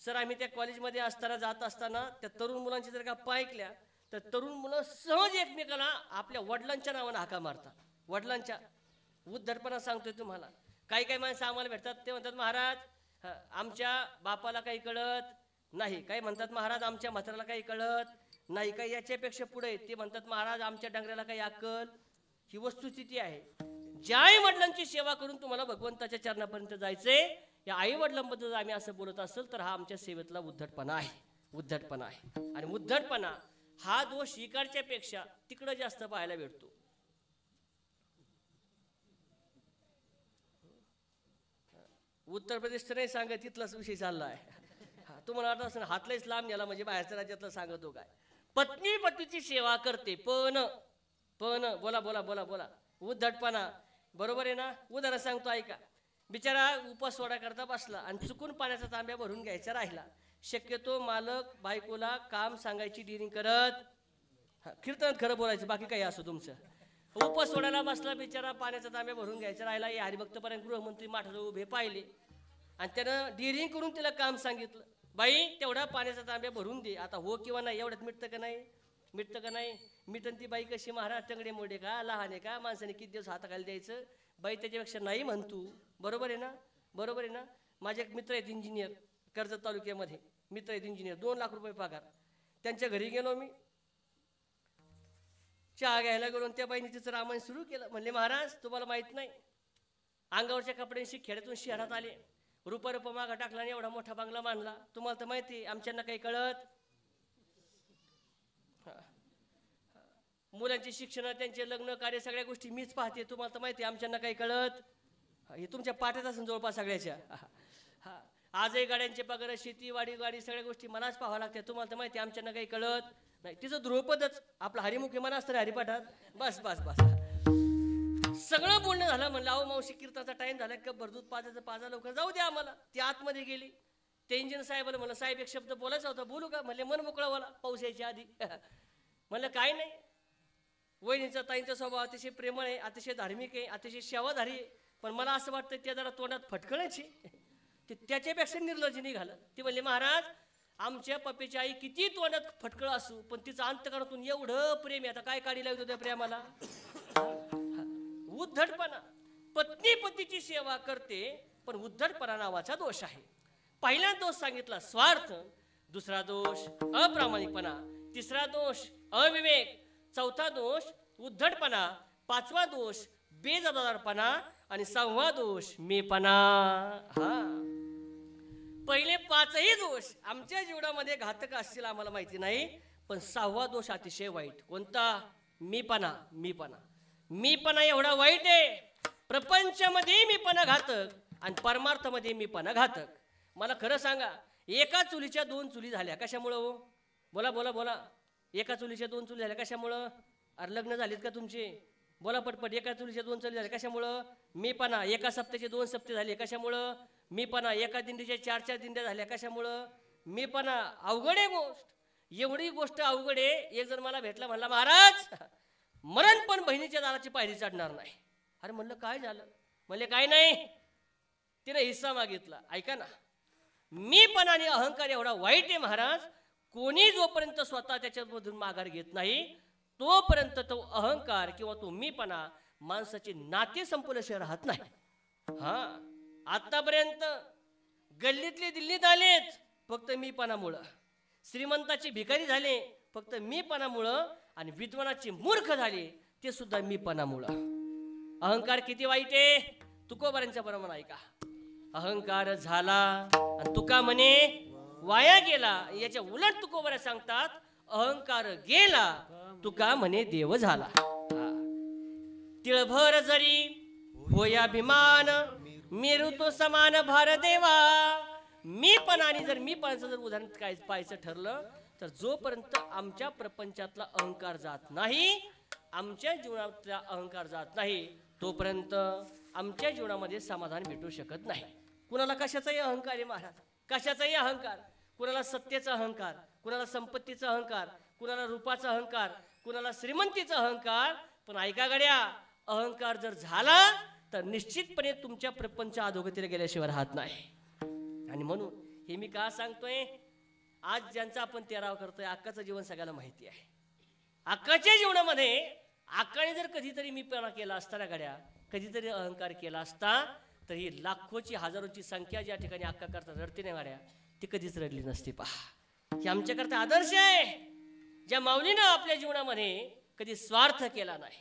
सर, आम्ही त्या कॉलेजमध्ये असताना जात असताना त्या तरुण मुलांची जर गप्पा ऐकल्या तर तरुण मुलं सहज एकमेकाला आपल्या वडिलांच्या नावानं हाका मारतात. वडिलांच्या. उद्धटपणा सांगतोय तुम्हाला. काही काही माणसं आम्हाला भेटतात, ते म्हणतात महाराज आमच्या बापाला काही कळत नाही. काही म्हणतात महाराज आमच्या म्हाताऱ्याला काही कळत नाही. काही याच्यापेक्षा पुढे ते म्हणतात महाराज आमच्या डंगऱ्याला काही अक्कल. ही वस्तुस्थिती आहे. ज्या आई वडिलांची सेवा करून तुम्हाला भगवंताच्या चरणापर्यंत जायचंय, या आई वडिलांबद्दल आम्ही असं बोलत असेल तर हा आमच्या सेवेतला उद्धटपणा आहे. उद्धटपणा आहे. आणि उद्धटपणा हा दोष इकडच्या पेक्षा तिकडं जास्त पाहायला भेटतो. उत्तर प्रदेश तर नाही सांगत, तिथलाच विषय चालला आहे. तुम्हाला वाटत असं हातलाच लांब गेला म्हणजे बाहेरच्या राज्यातला सांगतो काय. पत्नी पतीची सेवा करते पण पण बोला बोला बोला बोला उद्धटपणा, बरोबर आहे ना. उदाहरण सांगतो ऐका. बिचारा उपास सोडा करता बसला आणि चुकून पाण्याचा तांब्या भरून घ्यायचा राहिला. शक्यतो मालक बायकोला काम सांगायची डिरिंग करत, कीर्तन खरं बोलायचं, बाकी काही असो तुमचं. उपास सोडायला बसला बिचारा, पाण्याचा तांब्या भरून घ्यायचा राहिला. या हरिभक्तपर्यंत गृहमंत्री माठाजवळ उभे पाहिले आणि त्यानं डिरिंग करून तिला काम सांगितलं. बाई तेवढा पाण्याचा तांब्या भरून दे. आता हो किंवा नाही एवढ्यात मिटतं का नाही, मिटतं का नाही. मिटन ती बाई कशी महाराज टंगडे मोडे का, लहान आहे का, माणसाने किती दिवस हाताखाली द्यायचं. बाई त्याच्यापेक्षा नाही म्हणतो, बरोबर आहे ना, बरोबर आहे ना. माझे एक मित्र आहेत इंजिनियर, कर्जत तालुक्यामध्ये मित्र आहेत इंजिनियर, 2 लाख रुपये पगार. त्यांच्या घरी गेलो मी, चहा घ्यायला गेलो. त्या बाईने तिचं रामायण सुरू केलं. म्हणले महाराज तुम्हाला माहित नाही, अंगावरच्या कपड्यांशी खेड्यातून शहरात आले, रुपा मागा टाकला आणि एवढा मोठा बंगला मानला. तुम्हाला तर माहिती आमच्यांना काही कळत. मुलांची शिक्षण, त्यांचे लग्न कार्य, सगळ्या गोष्टी मीच पाहते. तुम्हाला तर माहिती आमच्यांना काही कळत. हे तुमच्या पाठ्यात असेल जवळपास सगळ्याच्या. हा आजही गाड्यांचे पगार, शेती वाडी गाडी सगळ्या गोष्टी मलाच पाहावं लागतात. तुम्हाला तर माहिती आमच्यांना काही कळत नाही. तिचं ध्रुवपदच आपलं हरिमुखी म्हणा असतं हरिपाठात. बस बस बस. सगळं बोलणं झालं. म्हणलं अहो मावशी कीर्तनाचा टाइम झाला, कप भर दूध पाजायचं, पाजा लवकर जाऊ द्या आम्हाला. ती आतमध्ये गेली. ते इंजिन साहेबाला म्हणलं साहेब एक शब्द बोलायचा होता, बोलू का? म्हणले मन मोकळा बोला, पाऊस यायच्या आधी. म्हणलं काय नाही, वहिनीचा ताईंचा स्वभाव अतिशय प्रेमळ आहे, अतिशय धार्मिक आहे, अतिशय सेवाधारी आहे, पण मला असं वाटतं त्या जरा तोंडात फटकळायची. ते त्याच्यापेक्षा निर्लज्ज निघालं. ती म्हणली महाराज आमच्या पप्पीची आई किती तोंडात फटकळ असू, पण तिचं अंतकरणातून एवढं प्रेम आहे. आता काय काढी लागतो त्या प्रेमाला? उद्धटपणा. पत्नी पतीची सेवा करते, पण उद्धटपणा नावाचा दोष आहे. पहिला दोष सांगितला स्वार्थ, दुसरा दोष अप्रामाणिकपणा, तिसरा दोष अविवेक, चौथा दोष उद्धटपणा, पाचवा दोष बेजबाबदारपणा आणि सहावा दोष मीपणा. हा, पहिले पाचही दोष आमच्या जीवनामध्ये घातक असतील आम्हाला माहिती नाही, पण सहावा दोष अतिशय वाईट. कोणता? मीपणा. मीपणा मीपणा एवढा वाईट आहे. प्रपंचामध्ये मीपणा घातक आणि परमार्थामध्ये मीपणा घातक. मला खरं सांगा, एका चुलीच्या दोन चुली झाल्या कशामुळं हो? बोला बोला बोला. एका चुलीच्या दोन चुली झाल्या कशामुळं? अरे लग्न झालीत का तुमचे? बोला पटपट. एका चुलीच्या दोन चुली झाल्या कशामुळं? मीपणा. एका सप्त्याचे दोन सप्ते झाले कशामुळं? मीपणा. एका दिंडीच्या चार चार दिंड्या झाल्या कशामुळं? मीपणा. अवघड आहे गोष्ट, एवढी गोष्ट अवघड आहे. एक जण मला भेटला, म्हणला महाराज मरण पण बहिणीच्या दाराची पायरी चढणार नाही. अरे म्हणलं काय झालं? म्हणले काय नाही, तिने हिस्सा मागितला. ऐका ना, मीपणा आणि अहंकार एवढा वाईट आहे महाराज. कोणी जोपर्यंत स्वतः त्याच्यामधून माघार घेत नाही तोपर्यंत तो अहंकार किंवा तो मीपणा माणसाचे नाते संपवल्याशिवाय राहत नाही. हा, आतापर्यंत गल्लीतले दिल्लीत आलेत फक्त मीपणामुळं, श्रीमंताचे भिकारी झाले फक्त मीपणामुळं, आणि विद्वानाचे मूर्ख झाले ते सुद्धा मीपणामुळं. अहंकार किती वाईट आहे. तुकोबारांच्या प्रमाण ऐका. अहंकार झाला आणि तुका म्हणे वाया गेला. याच्या उलट तुकोबारा सांगतात अहंकार गेला तुका म्हणे देव झाला. तिळभर जरी होयाभिमान मेरू तो समान भार देवा. मीपणाने जर मीपणाचं जर उदाहरण काय पाहायचं ठरलं तर जोपर्यंत आमच्या प्रपंचातला अहंकार जात नाही, आमच्या जीवनातला अहंकार जात नाही, तोपर्यंत आमच्या जीवनामध्ये समाधान भेटू शकत नाही. कुणाला कशाचाही अहंकार आहे महाराज, कशाचाही अहंकार. कुणाला सत्तेचा अहंकार, कुणाला संपत्तीचा अहंकार, कुणाला रूपाचा अहंकार, कुणाला श्रीमंतीचा अहंकार. पण ऐका गड्या, अहंकार जर झाला तर निश्चितपणे तुमच्या प्रपंच अधोगतीला गेल्याशिवाय राहत नाही. आणि म्हणून हे मी का सांगतोय, आज ज्यांचा आपण तेराव करतोय अक्काचं जीवन सगळ्याला माहिती आहे. अक्काच्या जीवनामध्ये अक्काने जर कधीतरी मीपणा केला असता ना गड्या, कधीतरी अहंकार केला असता, तर ही लाखोची हजारोची संख्या ज्या ठिकाणी अक्का करता रडते नाही गाड्या, ती कधीच रडली नसती. पहा, हे आमच्याकरता आदर्श आहे. ज्या माऊलीनं आपल्या जीवनामध्ये कधी स्वार्थ केला नाही,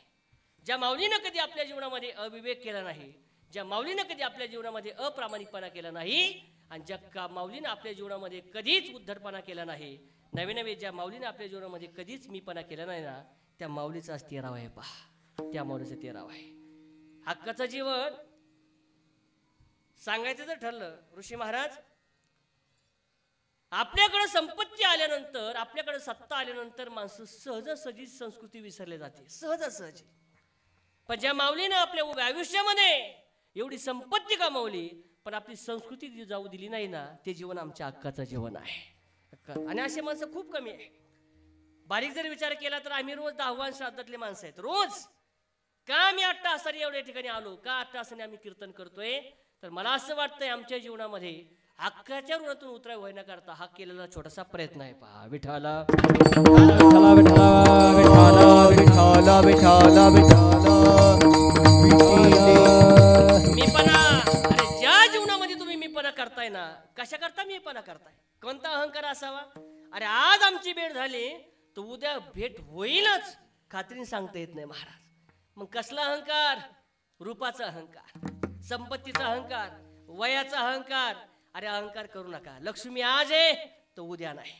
ज्या माऊलीनं कधी आपल्या जीवनामध्ये अविवेक केला नाही, ज्या माऊलीनं कधी आपल्या जीवनामध्ये अप्रामाणिकपणा केला नाही, आणि ज्या माऊलीनं आपल्या जीवनामध्ये कधीच उद्धटपणा केला नाही, नवे नवे ज्या माऊलीनं आपल्या जीवनामध्ये कधीच मीपणा केला नाही ना, त्या माऊलीचा आज तेरावा आहे. पहा, त्या माऊलीचं तेरावा आहे. हक्काचं जीवन सांगायचं जर ठरलं, ऋषी महाराज आपल्याकडे संपत्ती आल्यानंतर, आपल्याकडे सत्ता आल्यानंतर माणसं सहजासहजी संस्कृती विसरले जाते, सहजासहजी. पण ज्या माऊलीनं आपल्या आयुष्यामध्ये एवढी संपत्ती कमावली पण आपली संस्कृती जाऊ दिली नाही ना, ते जीवन आमच्या हक्काचं जीवन आहे. आणि असे माणसं खूप कमी आहे. बारीक जर विचार केला तर आम्ही रोज 10 श्राद्धातले माणसं आहेत. रोज का आम्ही 8 तासाने एवढ्या ठिकाणी आलो, का 8 तासाने आम्ही कीर्तन करतोय, तर मला असं वाटतंय आमच्या जीवनामध्ये हक्काच्या ऋणातून उतराय होण्याकरता हा केलेला छोटासा प्रयत्न आहे. पहा, विठाला विठाला विठाला विठाला विठाला मीपणा. अरे ज्या जीवनामध्ये तुम्ही मीपणा करताय ना, कशा करता मीपणा करताय, कोणता अहंकार असावा? अरे आज आमची भेट झाली तर उद्या भेट होईलच, खात्रीने सांगता येत नाही महाराज. मग कसला अहंकार? रूपाचा अहंकार, संपत्तीचा अहंकार, वयाचा अहंकार. अरे अहंकार करू नका. लक्ष्मी आज आहे तर उद्या नाही.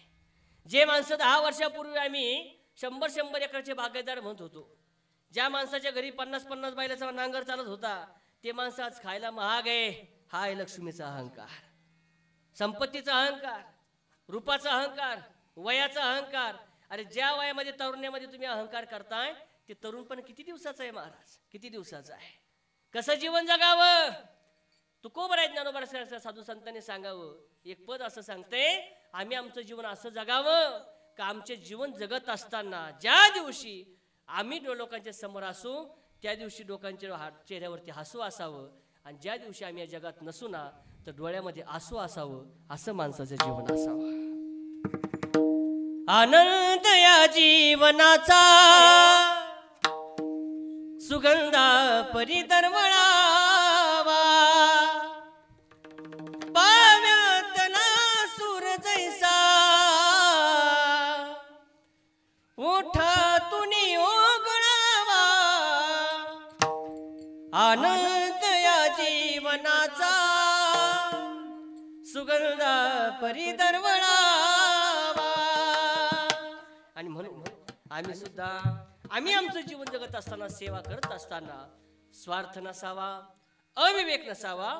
जे माणसं 10 वर्षापूर्वी आम्ही 100 एकरचे बागायतदार म्हणत होतो, ज्या माणसाच्या घरी 50 बैलाचा नांगर चालत होता, ते माणसं आज खायला महाग आहे. हा आहे लक्ष्मीचा अहंकार, संपत्तीचा अहंकार, रूपाचा अहंकार, वयाचा अहंकार. अरे ज्या वयामध्ये तरुण्यामध्ये तुम्ही अहंकार करताय ते तरुण पण किती दिवसाचं आहे महाराज, किती दिवसाचं आहे. कसं जीवन जगावं तुकोबराय ज्ञानोबा साधू संतांनी सांगावं. एक पद असं सांगते, आम्ही आमचं जीवन असं जगावं का आमचे जीवन जगत असताना ज्या दिवशी आम्ही लोकांच्या समोर असू त्या दिवशी लोकांच्या चेहऱ्यावरती हसू असावं, आणि ज्या दिवशी आम्ही या जगात नसू ना तर डोळ्यामध्ये आसू असावं. असं माणसाचं जीवन असावं. आनंद या जीवनाचा सुगंधा परी दरवळावा, पाव्यातला सूर जैसा ओठातून ओघळावा. आनंद या जीवनाचा सुगंधा परी दरवळावा. आणि म्हणून आम्ही आमचं जीवन जगत असताना, सेवा करत असताना स्वार्थ नसावा, अविवेक नसावा,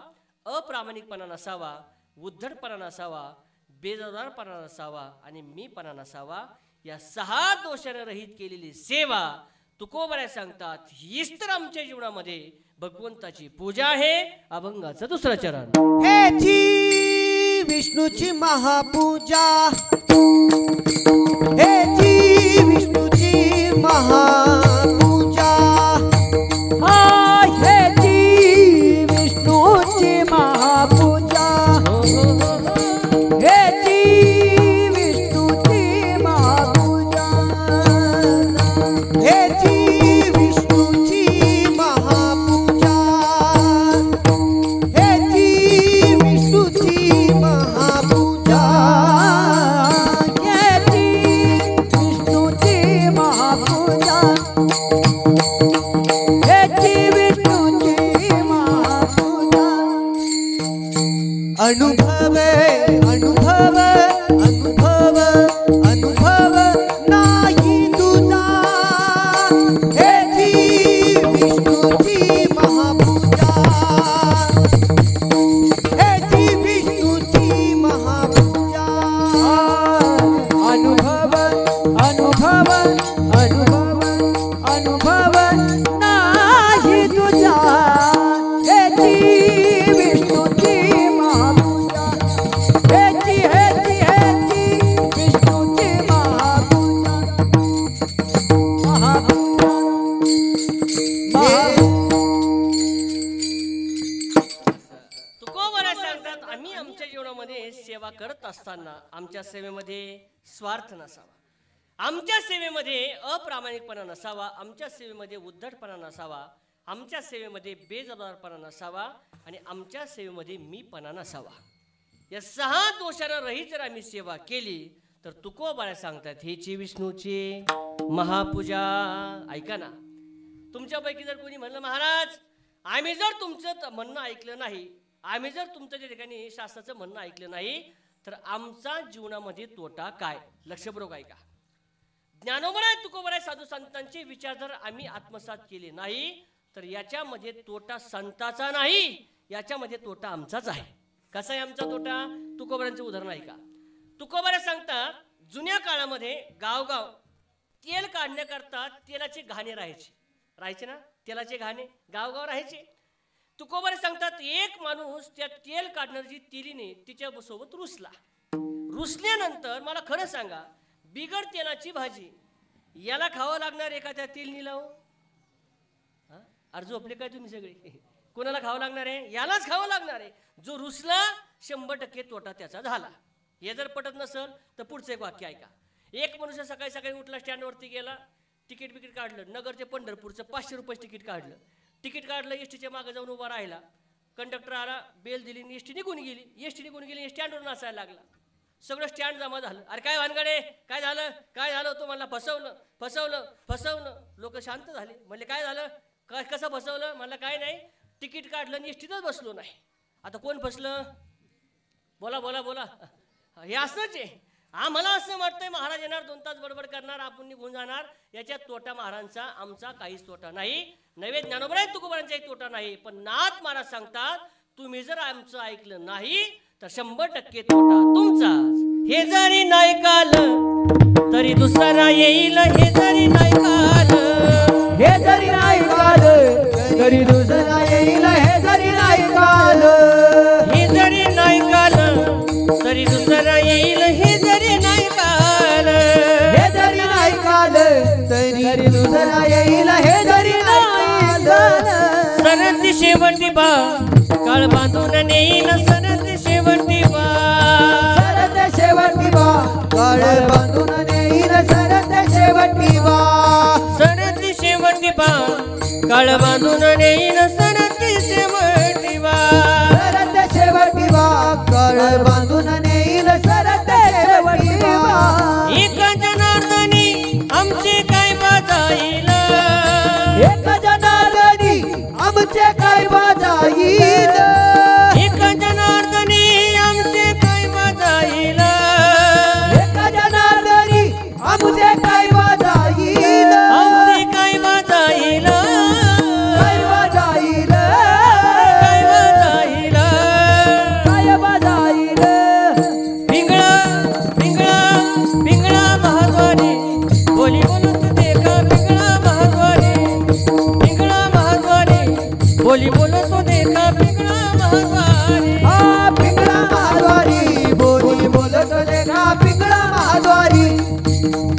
अप्रामाणिकपणा नसावा, उद्धटपणा नसावा, बेजबाबदारपणा नसावा आणि मीपणा नसावा. या 6 दोषाने रहित केलेली सेवा तुकोबराय सांगतात, हीच तर आमच्या जीवनामध्ये भगवंताची पूजा आहे. अभंगाचं 2रं चरण. हेची विष्णूची महापूजा, हेची विष्णूची महापूजा, हेची विष्णूची महापूजा, हेची विष्णूची महापूजा, हेची विष्णूची महापूजा, हेची विष्णूची महापूजा, अनुभव अनुभव अनुभव अनुभव नाही तुझा, हेची विष्णूची महापूजा, हेची विष्णूची महापूजा. अनुभव अनुभव अनुभव अनुभव नाही तुझा, हेची विष्णूची महापूजा, हेची हेची हेची विष्णूची महापूजा, महापूजा, तुकोबराय सांगतात, आम्ही आमच्या जीवनामध्ये सेवा करत असताना आमच्या सेवेमध्ये स्वार्थ नसावा, आमच्या सेवेमध्ये अप्रामाणिकपणा नसावा, आमच्या सेवेमध्ये उद्धटपणा नसावा, आमच्या सेवेमध्ये बेजबाबदारपणा नसावा आणि आमच्या सेवेमध्ये मीपणा नसावा. या 6 दोषांना रहित जर आम्ही सेवा केली तर तुकोबराय सांगतात, हेची विष्णूची महापूजा. ऐका ना, तुमच्यापैकी जर कोणी म्हणलं, महाराज आम्ही जर तुमचं म्हणणं ऐकलं नाही, आम्ही जर तुमच्या त्या ठिकाणी शास्त्राचं म्हणणं ऐकलं नाही तर आमचा जीवनामध्ये तोटा काय. लक्षपूर्वक ऐका. ज्ञानोबराय तुकोबराय साधू संतांचे विचार जर आम्ही आत्मसात केले नाही तर याच्यामध्ये तोटा संताचा नाही, याच्यामध्ये तोटा आमचाच आहे. कसा आहे आमचा तोटा? तुकोबरायांचं उदाहरण ऐका. तुकोबराय सांगतात, जुन्या काळामध्ये गावगाव तेल काढण्याकरता तेलाचे घाणे राहायचे ना, तेलाचे घाणे गावगाव राहायचे. तुकोबराय सांगतात, एक माणूस त्या तेल काढणारी तेलीने तिच्या सोबत रुसल्यानंतर मला खरं सांगा, बिगर तेलाची भाजी याला खावं लागणार एखाद्या तेलनी लावून? अर्ज झोपले काय तुम्ही सगळे? कोणाला खावं लागणार आहे? यालाच खावं लागणार आहे. जो रुसला 100% तोटा त्याचा झाला. हे जर पटत नसेल तर पुढचं एक वाक्य ऐका. एक मनुष्य सकाळी सकाळी उठला, स्टँडवरती गेला, तिकीट बिकीट काढलं, नगर ते पंढरपूरचं 500 रुपये तिकीट काढलं. तिकीट काढलं, एसटीच्या मागे जाऊन उभा राहिला. कंडक्टर आला, बेल दिली, एसटी निघून गेली. स्टँडवर नाचायला लागला. सगळं स्टँड जमा झालं. अरे काय भानगडे, काय झालं तो मला फसवलं. लोक शांत झाले. म्हणले काय झालं, कसं फसवलं? म्हणलं काय नाही, तिकीट काढलं आणि एसटीतच बसलो नाही. आता कोण फसलं? बोला. हे असंच आहे. आम्हाला असं वाटतंय महाराज येणार, 2 तास बडबड करणार, आपण निघून जाणार. याच्यात तोटा महाराजांचा आमचा काहीच तोटा नाही. नव्हे ज्ञानोबराय तुकोबरायांचाही तोटा नाही. पण नाथ महाराज सांगतात, तुम्ही जर आमचं ऐकलं नाही तर 100% तोटा तुमचाच. हे जरी नाही काल तरी दुसरा येईल, हे जरी नाही काल हे जरी नाही काल तरी दुसरा येईल हे जरी नाही काल हे जरी नाही काल तरी दुसरा येईल हे जरी नाही काल हे जरी नाही काल तरी दुसरा येईल हे जरी नाही काल सरती शेवटी बा काळ बांधून नेईल सरती शेवटी बा सरत शेवटी बा काळ बांधून नेईल सरत शेवटी बा सरती शेवटी बा काळ बांधून नेईल सरती शेवटी बा सरत शेवटी बा काळ बांधून नेईल सरत शेवटी बा एका जनार्दनी आमचे काय बाजाईल एक जनार्दनी आमचे काय बाजाईल एका जनार्दनी आमचे काय बाजाईल एक जनार्दनी आमचे काय बाजाईल आमचे काय बाजाईल काय बाजाईल काय बाजाईल काय बाजाईल पिंगळा पिंगळा पिंगळा महाद्वारी बोली बोलत देखा पिंगळा महाद्वारी पिंगळा महाद्वारी बोली बोलत देखा पिंगळा महाद्वारी आ पिंगळा महाद्वारी बोली बोलत देखा पिंगळा महाद्वारी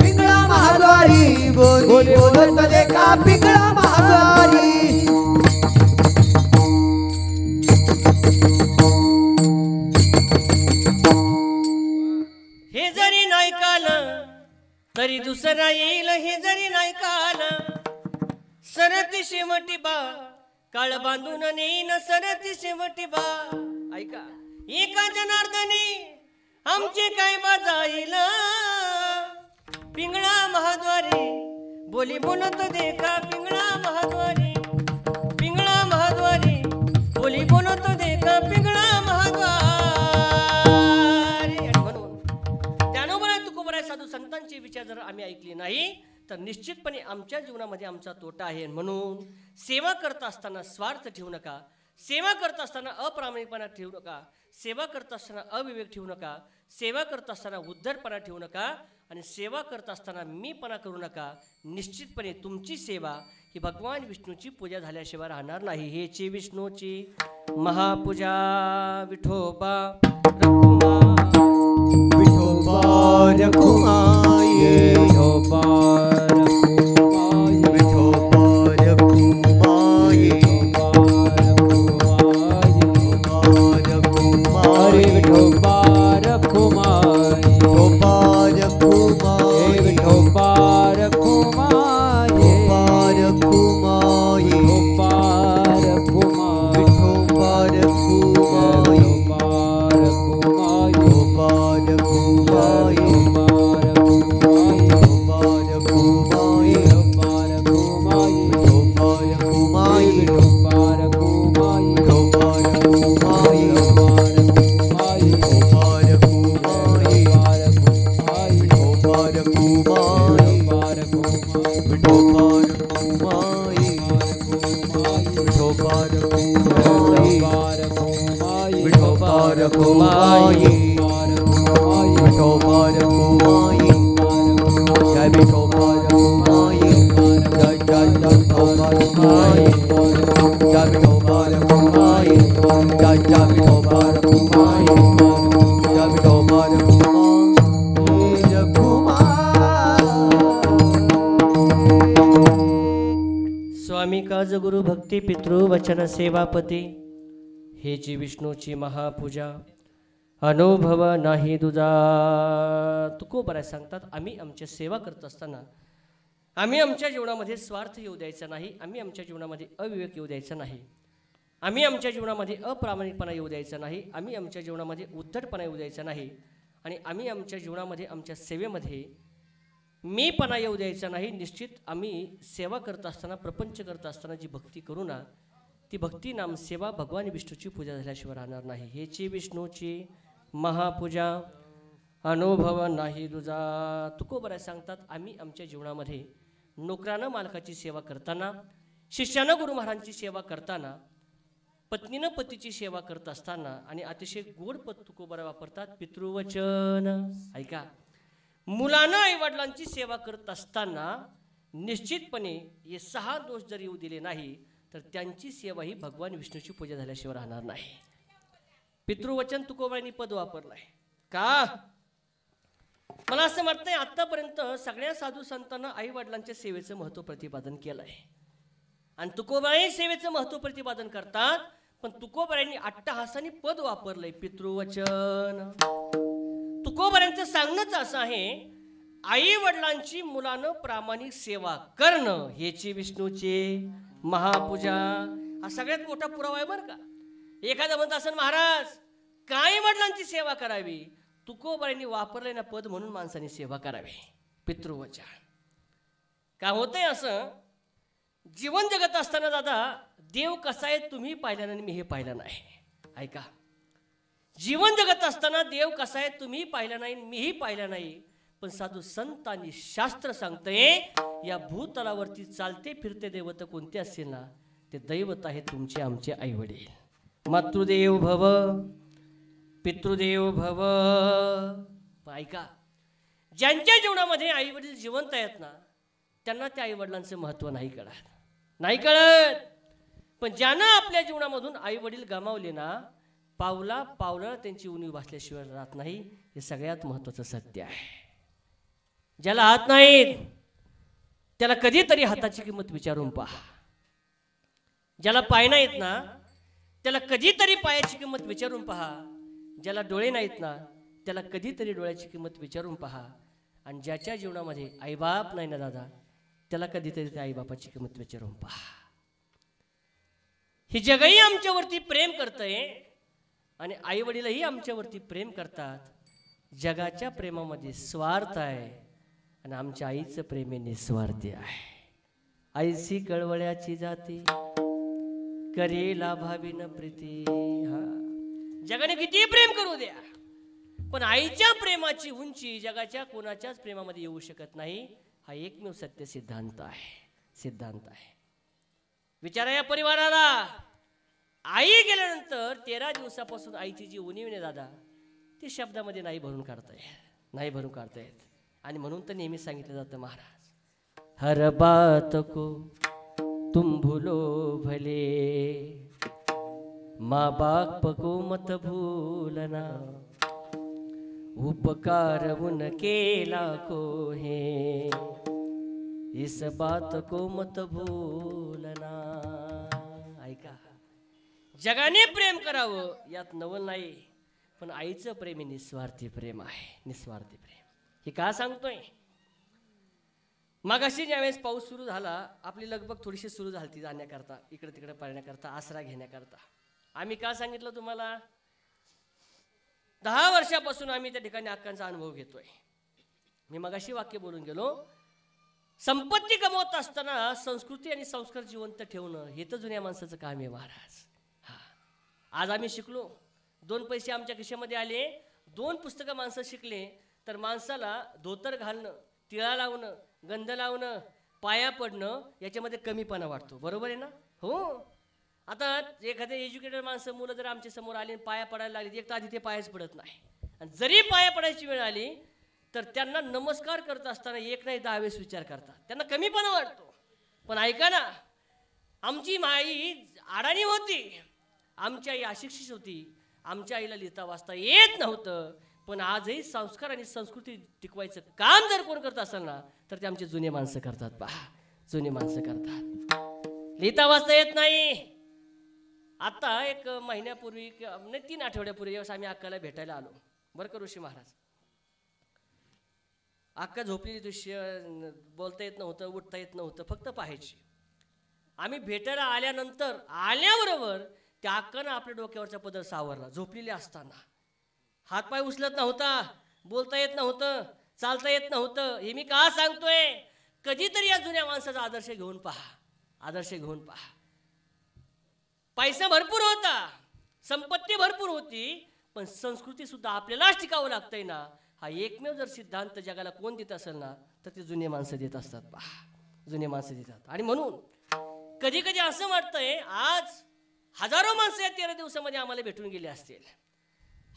पिंगळा महाद्वारी बोली बोलत देखा पिंगळा महाद्वारी हे जरी नाही काल तरी दुसरा येईल हे जरी नाही काल सरती शेवटी बा काळ बांधून नेईन सरती शेवटी बा ऐका एका जनार्दनी आमचे काय बाजाईल पिंगळा महाद्वारी बोली बोलत देखा पिंगळा महाद्वारी पिंगळा महाद्वारी बोली बोलत देखा पिंगळा महाद्वारी आणि म्हणून त्यानुसार तुकोबराय साधू संतांचे विचार जर आम्ही ऐकले नाही तर निश्चितपणे आमच्या जीवनामध्ये आमचा तोटा आहे. म्हणून सेवा करत असताना स्वार्थ ठेवू नका, सेवा करत असताना अप्रामाणिकपणा ठेवू नका, सेवा करत असताना अविवेक ठेवू नका, सेवा करत असताना उद्धटपणा ठेवू नका आणि सेवा करत असताना मीपणा करू नका. निश्चितपणे तुमची सेवा ही भगवान विष्णूची पूजा झाल्याशिवाय राहणार नाही. हेची विष्णूची महापूजा विठोबा रखुमा विठोबा रखुमाई विठोबा स्वामी काज गुरु भक्ती पितृ वचन सेवापती हेची विष्णूची महापूजा अनुभव नाही दुजा. तुकोबराय सांगतात आम्ही आमची सेवा करत असताना आम्ही आमच्या जीवनामध्ये स्वार्थ येऊ द्यायचा नाही, आम्ही आमच्या जीवनामध्ये अविवेक येऊ द्यायचा नाही, आम्ही आमच्या जीवनामध्ये अप्रामाणिकपणा येऊ द्यायचा नाही, आम्ही आमच्या जीवनामध्ये उद्धटपणा येऊ द्यायचा नाही आणि आम्ही आमच्या जीवनामध्ये आमच्या सेवेमध्ये मीपणा येऊ द्यायचा नाही. निश्चित आम्ही सेवा करत असताना प्रपंच करत असताना जी भक्ती करू ना ती भक्ती नाम सेवा भगवान विष्णूची पूजा झाल्याशिवाय राहणार नाही. हेची विष्णूची महापूजा अनुभव नाही दुजा. तुकोबराय सांगतात आम्ही आमच्या जीवनामध्ये नोकरानं मालकाची सेवा करताना, शिष्यानं गुरु महाराजांची सेवा करताना, पत्नीनं पतीची सेवा करत असताना आणि अतिशय गोड पद तुकोबराय वापरतात पितृवचन. ऐका, मुलानं आईवडिलांची सेवा करत असताना निश्चितपणे हे 6 दोष जर येऊ दिले नाही तर त्यांची सेवा ही भगवान विष्णूची पूजा झाल्याशिवाय राहणार नाही. पितृवचन तुकोबांनी पद वापरलाय का? मला असं वाटतंय आतापर्यंत सगळ्या साधू संतांना आई वडिलांच्या सेवेचं महत्व प्रतिपादन केलंय आणि तुकोबाई सेवेचं महत्व प्रतिपादन करतात. पण तुकोबारायांनी अट्टहासाने पद वापरलंय पितृवचन. तुकोबारायांचं सांगणंच असं आहे, आई वडिलांची मुलानं प्रामाणिक सेवा करणं हेची विष्णूची महापूजा. हा सगळ्यात मोठा पुरावा आहे बरं का. एखादा म्हणत असेल महाराज काय वडिलांची सेवा करावी, तुकोबारायांनी वापरलंय ना पद म्हणून माणसाने सेवा करावी. पितृवचन का होतंय असं, जीवन जगत असताना दादा देव कसा आहे तुम्ही पाहिला नाही, मी हे पाहिलं नाही. ऐका, जीवन जगत असताना देव कसा आहे तुम्ही पाहिला नाही, मीही पाहिला नाही. पण साधू संतांनी शास्त्र सांगतंय या भूतलावरती चालते फिरते दैवत कोणते असेल ना ते दैवत आहे तुमचे आमचे आई वडील. मातृदेव भव पितृदेव भव. ऐका, ज्यांच्या जीवनामध्ये आई वडील जिवंत आहेत ना त्यांना त्या आई वडिलांचं महत्व नाही कळत. पण ज्यानं आपल्या जीवनामधून आई वडील गमावले ना पावला पावला त्यांची उणीव भासल्याशिवाय राहत नाही. हे सगळ्यात महत्वाचं सत्य आहे. ज्याला हात नाहीत त्याला कधीतरी हाताची किंमत विचारून पहा. ज्याला पाय नाहीत ना त्याला कधीतरी पायाची किंमत विचारून पहा. ज्याला डोळे नाहीत ना त्याला कधीतरी डोळ्याची किंमत विचारून पहा. आणि ज्याच्या जीवनामध्ये आईबाप नाही ना दादा त्याला कधीतरी त्या आईबापाची किंमत विचारून पहा. ही जगही आमच्यावरती प्रेम करतंय आणि आई वडीलही आमच्यावरती प्रेम करतात. जगाच्या प्रेमामध्ये स्वार्थ आहे आणि आमच्या आईचं प्रेम हे निस्वार्थी आहे. आईसी कळवळ्याची जाती करेला भावीन प्रीती. हा, जगाने किती प्रेम करू द्या पण आईच्या प्रेमाची उंची जगाच्या कोणाच्याच प्रेमामध्ये येऊ शकत नाही. हा एकमेव सत्य सिद्धांत आहे. विचारा या परिवाराला, आई गेल्यानंतर 13 दिवसापासून आईची जी उणीव आहे दादा ती शब्दामध्ये नाही भरून काढता येत. आणि म्हणून तर नेहमी सांगितलं जातं महाराज, हर बात को तुम भूलो भले, माँ बाप को मत भूलना, उपकार उनके लाखों है, इस बात को मत भूलना. ऐका, जगाने प्रेम करावं यात नवल नाही पण आईचं प्रेम हे निस्वार्थी प्रेम आहे. निस्वार्थी प्रेम हे का सांगतोय, मगाशी ज्यावेळेस पाऊस सुरू झाला आपली लगबग थोडीशी सुरू झाली जाण्याकरता इकडे तिकडे पळण्याकरता आसरा घेण्याकरता. आम्ही का सांगितलं तुम्हाला, 10 वर्षापासून आम्ही त्या ठिकाणी अक्कांचा अनुभव घेतोय. मी मगाशी वाक्य बोलून गेलो, संपत्ती कमवत असताना संस्कृती आणि संस्कार जिवंत ठेवणं हे तर जुन्या माणसाचं काम आहे महाराज. आज आम्ही शिकलो, 2 पैसे आमच्या खिशामध्ये आले, 2 पुस्तकं माणसं शिकले तर माणसाला धोतर घालणं, टिळा लावणं, गंध लावणं, पाया पडणं याच्यामध्ये कमीपणा वाटतो. बरोबर आहे ना? हो. आता एखाद्या एज्युकेटेड माणसं मुलं जर आमच्या समोर आली पाया पडायला लागली एक तर आधी ते पायाच पडत नाही आणि जरी पाया पडायची वेळ आली तर त्यांना नमस्कार करत असताना एक नाही 10 वेळेस विचार करतात. त्यांना कमीपणा वाटतो. पण ऐका ना, आमची आई अडाणी होती, आमची आई अशिक्षित होती, आमच्या आईला लिहिता वाचता येत नव्हतं. पण आजही संस्कार आणि संस्कृती टिकवायचं काम जर कोण करत असेल ना तर ते आमचे जुने माणसं करतात. पहा, जुने माणसं करतात. लिहिता वाचता येत नाही. आता 1 महिन्यापूर्वी नाही 3 आठवड्यापूर्वी आम्ही अक्काला भेटायला आलो बरं का ऋषी महाराज. अक्का झोपलेली दृश्य, बोलता येत नव्हतं, उठता येत नव्हतं, फक्त पाहायची. आम्ही भेटायला आल्याबरोबर त्या अक्कानं आपल्या डोक्यावरचा पदर सावरला. झोपलेली असताना हातपाय उचलत नव्हता, बोलता येत नव्हतं, चालता येत नव्हतं. हे मी का सांगतोय, कधीतरी या जुन्या माणसाचा आदर्श घेऊन पहा. पैसा भरपूर होता, संपत्ती भरपूर होती, पण संस्कृती सुद्धा आपल्यालाच टिकावं लागतंय ना. हा एकमेव जर सिद्धांत जगाला कोण देत असेल ना तर ते जुने माणसं देत असतात. पहा, जुने माणसं देतात. आणि म्हणून कधी कधी असं वाटतंय आज हजारो माणसं या 13 दिवसामध्ये आम्हाला भेटून गेले असतील.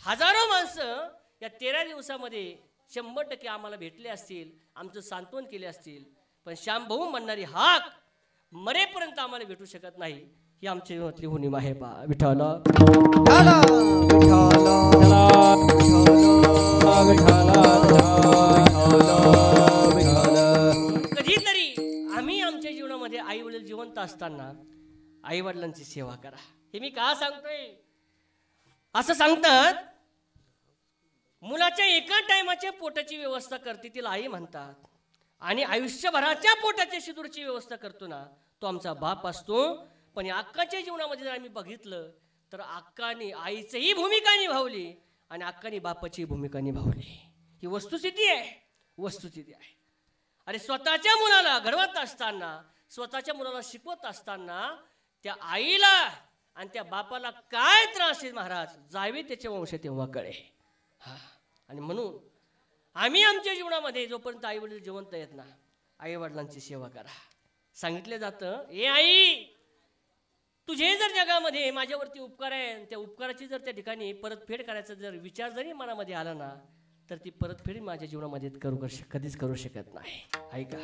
हजारो माणसं या 13 दिवसामध्ये 100% आम्हाला भेटले असतील, आमचं सांत्वन केले असतील. पण श्यामभाऊ म्हणणारी हाक मरेपर्यंत आम्हाला भेटू शकत नाही. ही आमच्या जीवनातली हुनीम आहे बा विठ्ठल. कधीतरी आम्ही आमच्या जीवनामध्ये आई वडील जिवंत असताना आई वडिलांची सेवा करा. हे मी का सांगतोय? असं सांगतात मुलाच्या एका टायमाच्या पोटाची व्यवस्था करते तिला आई म्हणतात, आणि आयुष्यभराच्या पोटाच्या शिदूरची व्यवस्था करतो ना तो आमचा बाप असतो. पण या अक्काच्या जीवनामध्ये जर आम्ही बघितलं तर अक्काने आईचीही भूमिका निभावली आणि अक्काने बापाची भूमिका निभावली. ही वस्तुस्थिती आहे, वस्तुस्थिती आहे. अरे स्वतःच्या मुलाला घडवत असताना, स्वतःच्या मुलाला शिकवत असताना त्या आईला आणि त्या बापाला काय त्रास आहे महाराज, जावे त्याच्या वंश तेव्हा कळे. आणि म्हणून आम्ही आमच्या जीवनामध्ये जोपर्यंत आई वडील जिवंत आहेत ना, आई वडिलांची सेवा करा. सांगितलं जातं, ए आई तुझे जर जगामध्ये माझ्यावरती उपकार आहे, त्या उपकाराची जर त्या ठिकाणी परतफेड करायचा जर विचार जरी मनामध्ये आला ना तर ती परतफेड माझ्या जीवनामध्ये कधीच करू शकत नाही. ऐका,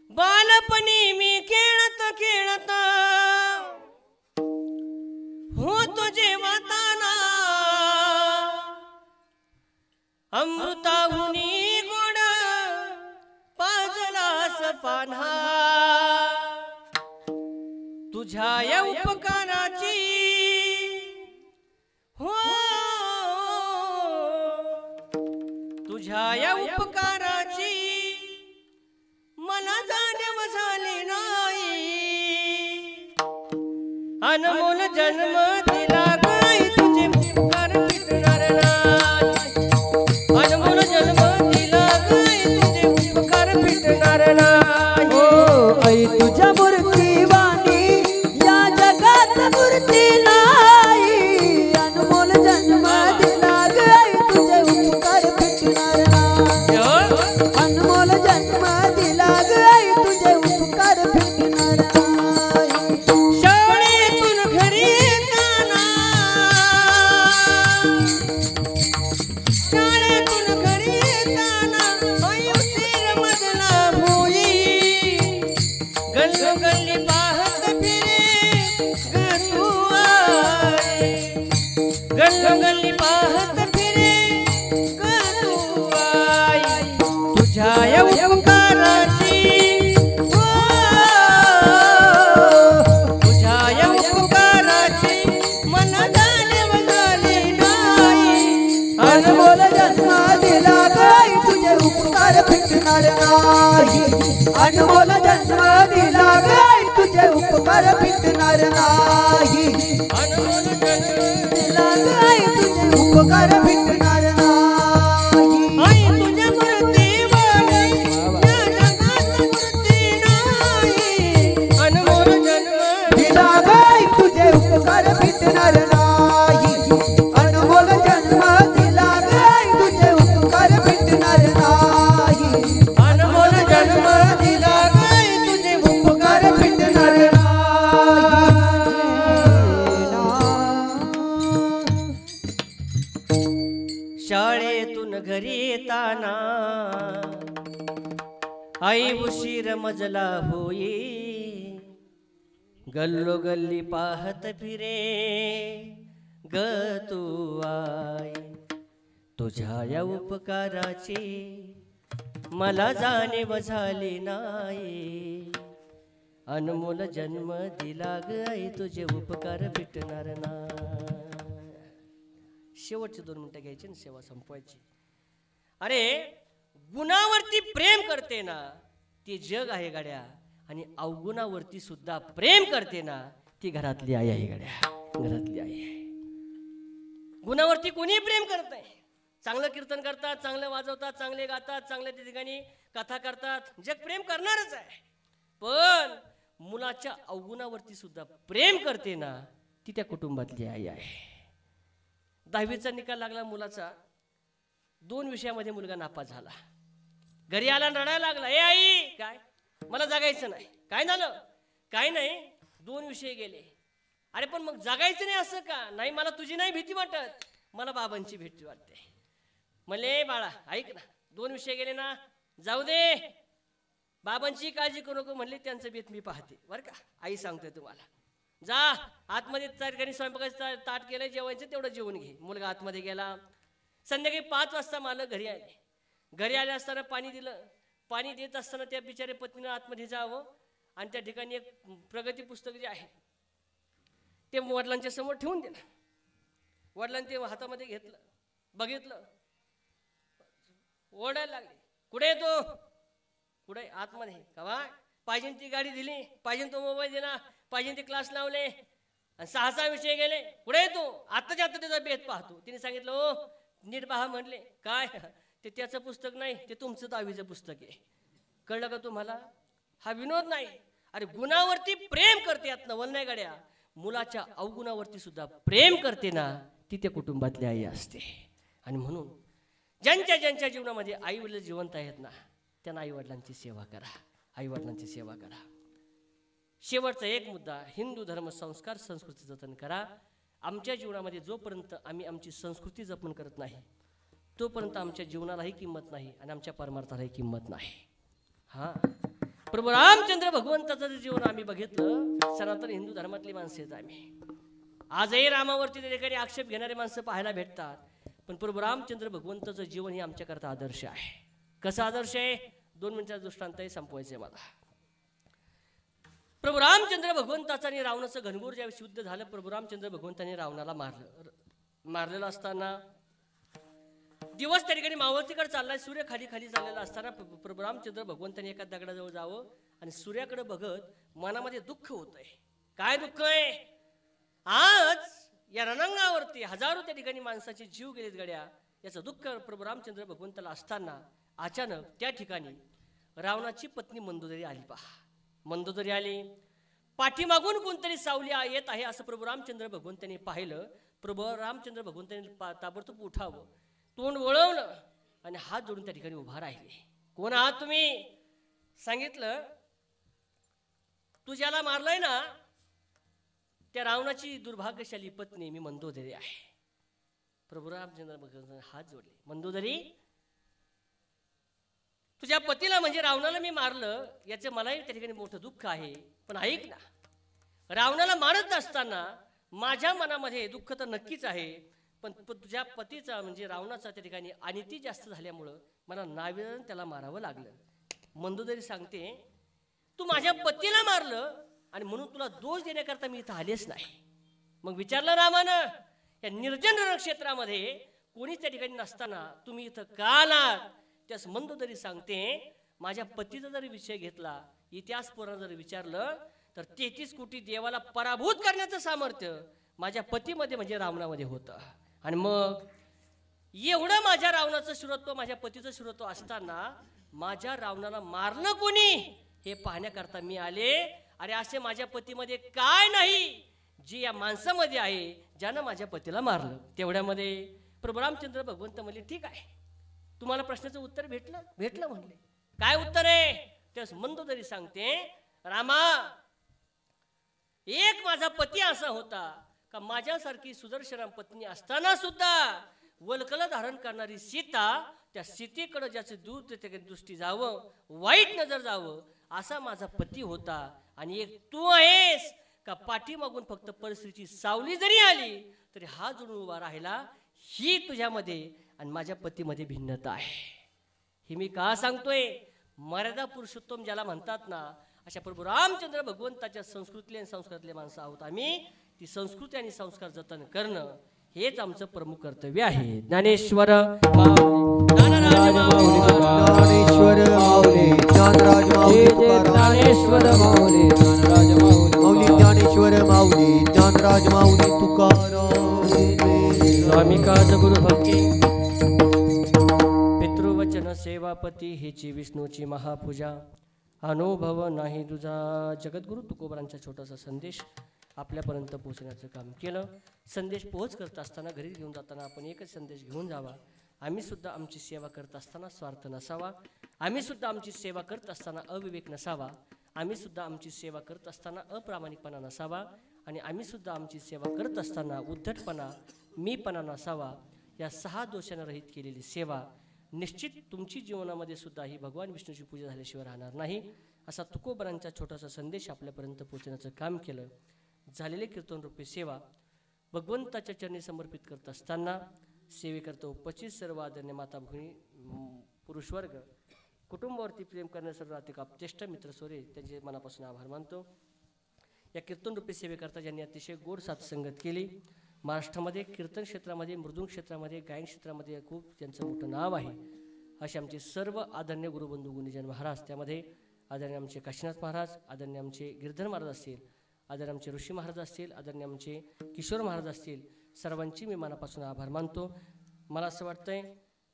बालपणी मी खेळत खेळत होतो जेव्हा ताना, अमृताहुनी गोड पाजलास पान्हा, तुझ्या या उपकाराची हो, तुझ्या या उपकाराची मला जाणीव झाली नाही. अनमोल जन्म दिला गाई तुझे उपकार फिटणार नाही. अनमोल जन्म दिला गाई तुझे उपकार फिटणार नाही. हो आई तुझ्या मूर्तीवाणी या जगात मूर्ती नाही. अनमोल जन्म दिला ग आई तुझे उपकार फिटणार नाही. अनमोल जन्म दिला ग आई तुझे उपकार फिटणार नाही. शाळेतून घरी येताना, शाळेतून घरी येताना आई उशीर मजला होई. गल्लोगल्ली पाहत फिरे ग तू आई, गल्लोगल्ली पाहत फिरे ग तू आई. तुझ्या या उपकाराची हो, तुझ्या या उपकाराची मला जाणीव झाली नाही. अनमोल जन्म दिला ग आई तुझे उपकार फिटणार नाही. अनमोल जन्म दिला ग आई तुझे उपकार फिटणार नाही. अनमोल जन्म दिला ग आई तुझे उपकार फिटणार नाही. आई तुझ्या मूर्तीवाणी या जगात मूर्ती नाही. अनमोल जन्म दिला ग आई तुझे उपकार फिटणार नाही. अनमोल जन्म दिला ग आई तुझे उपकार फिटणार नाही. अनमोल जन्म दिला गाय तुझे उपकार फिटणार नाही. शाळेतून घरी येताना आई उशीर मजला होई. गल्लोगल्ली पाहत फिरे ग तू आई. तुझ्या या उपकाराची मला जाणीव झाली नाही. अनमोल जन्म दिला ग आई तुझे उपकार भेटणार नाही. शेवटचे 2 मिनिटं घ्यायची आणि सेवा संपवायची. अरे गुणावरती प्रेम करते ना ती जग आहे गाड्या, आणि अवगुणावरती सुद्धा प्रेम करते ना ती घरातली आई आहे गाड्या, घरातली आई आहे. गुणावरती कोणी प्रेम करत नाही. चांगलं कीर्तन करतात, चांगलं वाजवतात, चांगले गातात, चांगल्या त्या ठिकाणी कथा करतात, जग प्रेम करणारच आहे. पण मुलाच्या अवगुणावरती सुद्धा प्रेम करते ना ती त्या कुटुंबातली आई आहे. 10वीचा निकाल लागला मुलाचा, 2 विषयामध्ये मुलगा नापास झाला. घरी आला रडायला लागला, ए आई काय मला जगायचं नाही. काय झालं? काय नाही, 2 विषय गेले. अरे पण मग जगायचं नाही असं का? नाही मला तुझी नाही भीती वाटत, मला बाबांची भीती वाटते. म्हणले बाळा ऐक ना, 2 विषय गेले ना, जाऊ दे, बाबांची काळजी करू नको म्हणले, त्यांचं बेत मी पाहते बरं का. आई सांगते तुम्हाला, जा आतमध्ये त्या ठिकाणी स्वयंपाकाचं ताट केलं, जेवायचं तेवढं जेवून घे. मुलगा आतमध्ये गेला. संध्याकाळी 5 वाजता मालक घरी आले. घरी आले असताना पाणी दिलं. पाणी देत असताना त्या बिचारे पत्नीनं आतमध्ये जावं आणि त्या ठिकाणी एक प्रगती पुस्तक जे आहे ते वडिलांच्या समोर ठेवून दिलं. वडिलांनी ते हातामध्ये घेतलं, बघितलं, ओरडायला लागले, कुठे येतो, कुठे आतमध्ये का, पाहिजे ती गाडी दिली, पाहिजे तो मोबाईल दिला, पाहिजे ते क्लास लावले आणि 6 विषय गेले, कुठे येतो, आत्ताच्या आत्ता त्याचा बेत पाहतो. तिने सांगितलं, ओ नीट पहा म्हणले. काय, ते त्याचं पुस्तक नाही, ते तुमचं 10वीचं पुस्तक आहे. कळलं का तुम्हाला? हा विनोद नाही. अरे गुणावरती प्रेम करते, यात नवल नाही गाड्या. मुलाच्या अवगुणावरती सुद्धा प्रेम करते ना, ती त्या कुटुंबातली आई असते. आणि म्हणून ज्यांच्या ज्यांच्या जीवनामध्ये आई वडील जिवंत आहेत ना, त्यांना आई वडिलांची सेवा करा, आई वडिलांची सेवा करा. शेवटचा एक मुद्दा, हिंदू धर्म संस्कार संस्कृती जतन करा. आमच्या जीवनामध्ये जोपर्यंत आम्ही आमची संस्कृती जपन करत नाही, तोपर्यंत आमच्या जीवनालाही किंमत नाही आणि आमच्या परमार्थालाही किंमत नाही. हा, प्रभू रामचंद्र भगवंताचं जे जीवन आम्ही बघितलं, सनातन हिंदू धर्मातली माणसं आहेत आम्ही. आजही रामावरती त्या ठिकाणी आक्षेप घेणारे माणसं पाहायला भेटतात, पण प्रभू रामचंद्र भगवंताचं जीवन हे आमच्याकरता आदर्श आहे. कसा आदर्श आहे? 2 मिनिटाचा दृष्टांतही संपवायचं आहे मला. प्रभू रामचंद्र भगवंताचं आणि रावणाचं घनघोर ज्यावेळी युद्ध झालं, प्रभू रामचंद्र भगवंतांनी रावणाला मारलेलं असताना दिवस त्या ठिकाणी मावळतीकडे चाललाय, सूर्य खाली खाली चाललेला असताना प्रभू रामचंद्र भगवंतांनी एका दगडाजवळ जावं आणि सूर्याकडे बघत मनामध्ये दुःख होतंय. काय दुःख आहे? आज या रणंगावरती हजारो त्या ठिकाणी माणसाचे जीव गेलेत गड्या, याचं दुःख प्रभू रामचंद्र भगवंताला असताना अचानक त्या ठिकाणी रावणाची पत्नी मंदोदरी आली. पहा, मंदोदरी आली, पाठीमागून कोणतरी सावली येत आहे असं प्रभू रामचंद्र भगवंतांनी पाहिलं. प्रभू रामचंद्र भगवंतांनी ताबडतोब उठावं, तोंड वळवलं आणि हात जोडून त्या ठिकाणी उभा राहिले. कोण आहात तुम्ही? सांगितलं, तू ज्याला मारलंय ना, त्या रावणाची दुर्भाग्यशाली पत्नी मी मंदोदरी आहे. प्रभू रामचंद्र भगवंतांनी हात जोडले. मंदोदरी, तुझ्या पतीला म्हणजे रावणाला मी मारलं, याचं मलाही त्या ठिकाणी मोठं दुःख आहे. पण ऐक ना, रावणाला मारत असताना माझ्या मनामध्ये दुःख तर नक्कीच आहे, पण तुझ्या पतीचा म्हणजे रावणाचा त्या ठिकाणी अनिती जास्त झाल्यामुळं मला नाविलाजाने त्याला मारावं लागलं. मंदोदरी सांगते, तू माझ्या पतीला मारलं आणि म्हणून तुला दोष देण्याकरता मी इथं आलेच नाही. मग विचारलं रामानं, या निर्जन रणक्षेत्रामध्ये कोणीच त्या ठिकाणी नसताना तुम्ही इथं का आलात? त्यास मंदोदरी सांगते, माझ्या पतीचा जरी विषय घेतला, इतिहास पुराण जर विचारलं तर 33 कोटी देवाला पराभूत करण्याचं सामर्थ्य माझ्या पतीमध्ये म्हणजे रावणामध्ये होतं. आणि मग एवढं माझ्या रावणाचं शिरत्व, माझ्या पतीचं शिरत्व असताना माझ्या रावणाला मारलं कोणी हे पाहण्याकरता मी आले. अरे असे माझ्या पतीमध्ये काय नाही जे या माणसामध्ये आहे, ज्यानं माझ्या पतीला मारलं. तेवढ्यामध्ये प्रभू रामचंद्र भगवंत म्हणले, ठीक आहे, तुम्हाला प्रश्नाचं उत्तर भेटलं म्हणले. काय उत्तर आहे? त्यास मंदोदरी सांगते, रामा, एक माझा पती असा होता का माझ्यासारखी सुदर्शन पत्नी असताना सुद्धा वल्कल धारण करणारी सीता, त्या सीतेकडे ज्याचे दूर दृष्टी जावं, वाईट नजर जावं, असा माझा पती होता. आणि एक तू आहेस का पाठीमागून फक्त परिस्थितीची सावली जरी आली तरी हात जोडून उभा राहिला. ही तुझ्यामध्ये आणि माझ्या पतीमध्ये भिन्नता आहे. हे मी का सांगतोय? मर्यादा पुरुषोत्तम ज्याला म्हणतात ना, अशा प्रभू रामचंद्र भगवंताच्या संस्कृतीले आणि संस्कारातले माणसं आहोत आम्ही. ती संस्कृती आणि संस्कार जतन करणं हेच आमचं प्रमुख कर्तव्य आहे. ज्ञानेश्वर ज्ञानेश्वर माऊली, ज्ञानराज माऊली, ज्ञानेश्वर माऊली, ज्ञानराज माऊली, ज्ञानेश्वर माऊली, ज्ञानराज माऊली तुकाराम. स्वामी काज गुरु भक्ती, पितृवचन सेवापती हेची विष्णूची महापूजा. अनुभव नाही तुझा. जगद्गुरु तुकोबरांचा छोटासा संदेश आपल्यापर्यंत पोहोचण्याचं काम केलं. संदेश पोहोच करत असताना, घरी घेऊन जाताना आपण एकच संदेश घेऊन जावा. आम्ही सुद्धा आमची सेवा करत असताना स्वार्थ नसावा. आम्ही सुद्धा आमची सेवा करत असताना अविवेक नसावा. आम्ही सुद्धा आमची सेवा करत असताना अप्रामाणिकपणा नसावा. आणि आम्ही सुद्धा आमची सेवा करत असताना उद्धटपणा, मीपणा नसावा. या 6 दोषांना रहित केलेली सेवा निश्चित तुमची जीवनामध्ये सुद्धा ही भगवान विष्णूची पूजा झाल्याशिवाय राहणार नाही. असा तुकोबरांचा छोटासा संदेश आपल्यापर्यंत पोहोचण्याचं काम केलं. झालेले कीर्तन रूपी सेवा भगवंताच्या चरणी समर्पित करत असताना सेवेकरता उपस्थित सर्व आदरणीय माता भगिनी, पुरुषवर्ग, कुटुंबावरती प्रेम करण्यास सर्व ज्येष्ठ मित्र सोरे त्यांचे मनापासून आभार मानतो. या कीर्तन रूपी सेवेकरता ज्यांनी अतिशय गोड साथसंगत केली. महाराष्ट्रामध्ये कीर्तन क्षेत्रामध्ये, मृदुंग क्षेत्रामध्ये, गायन क्षेत्रामध्ये खूप त्यांचं मोठं नाव आहे. असे आमचे सर्व आदरणीय गुरुबंधू गुणीजन महाराज, त्यामध्ये आदरणीय आमचे काशीनाथ महाराज, आदरणीय आमचे गिरधर महाराज असतील, आदरणीय आमचे ऋषी महाराज असतील, आदरणीय आमचे किशोर महाराज असतील, सर्वांची मी मनापासून आभार मानतो. मला असं वाटतंय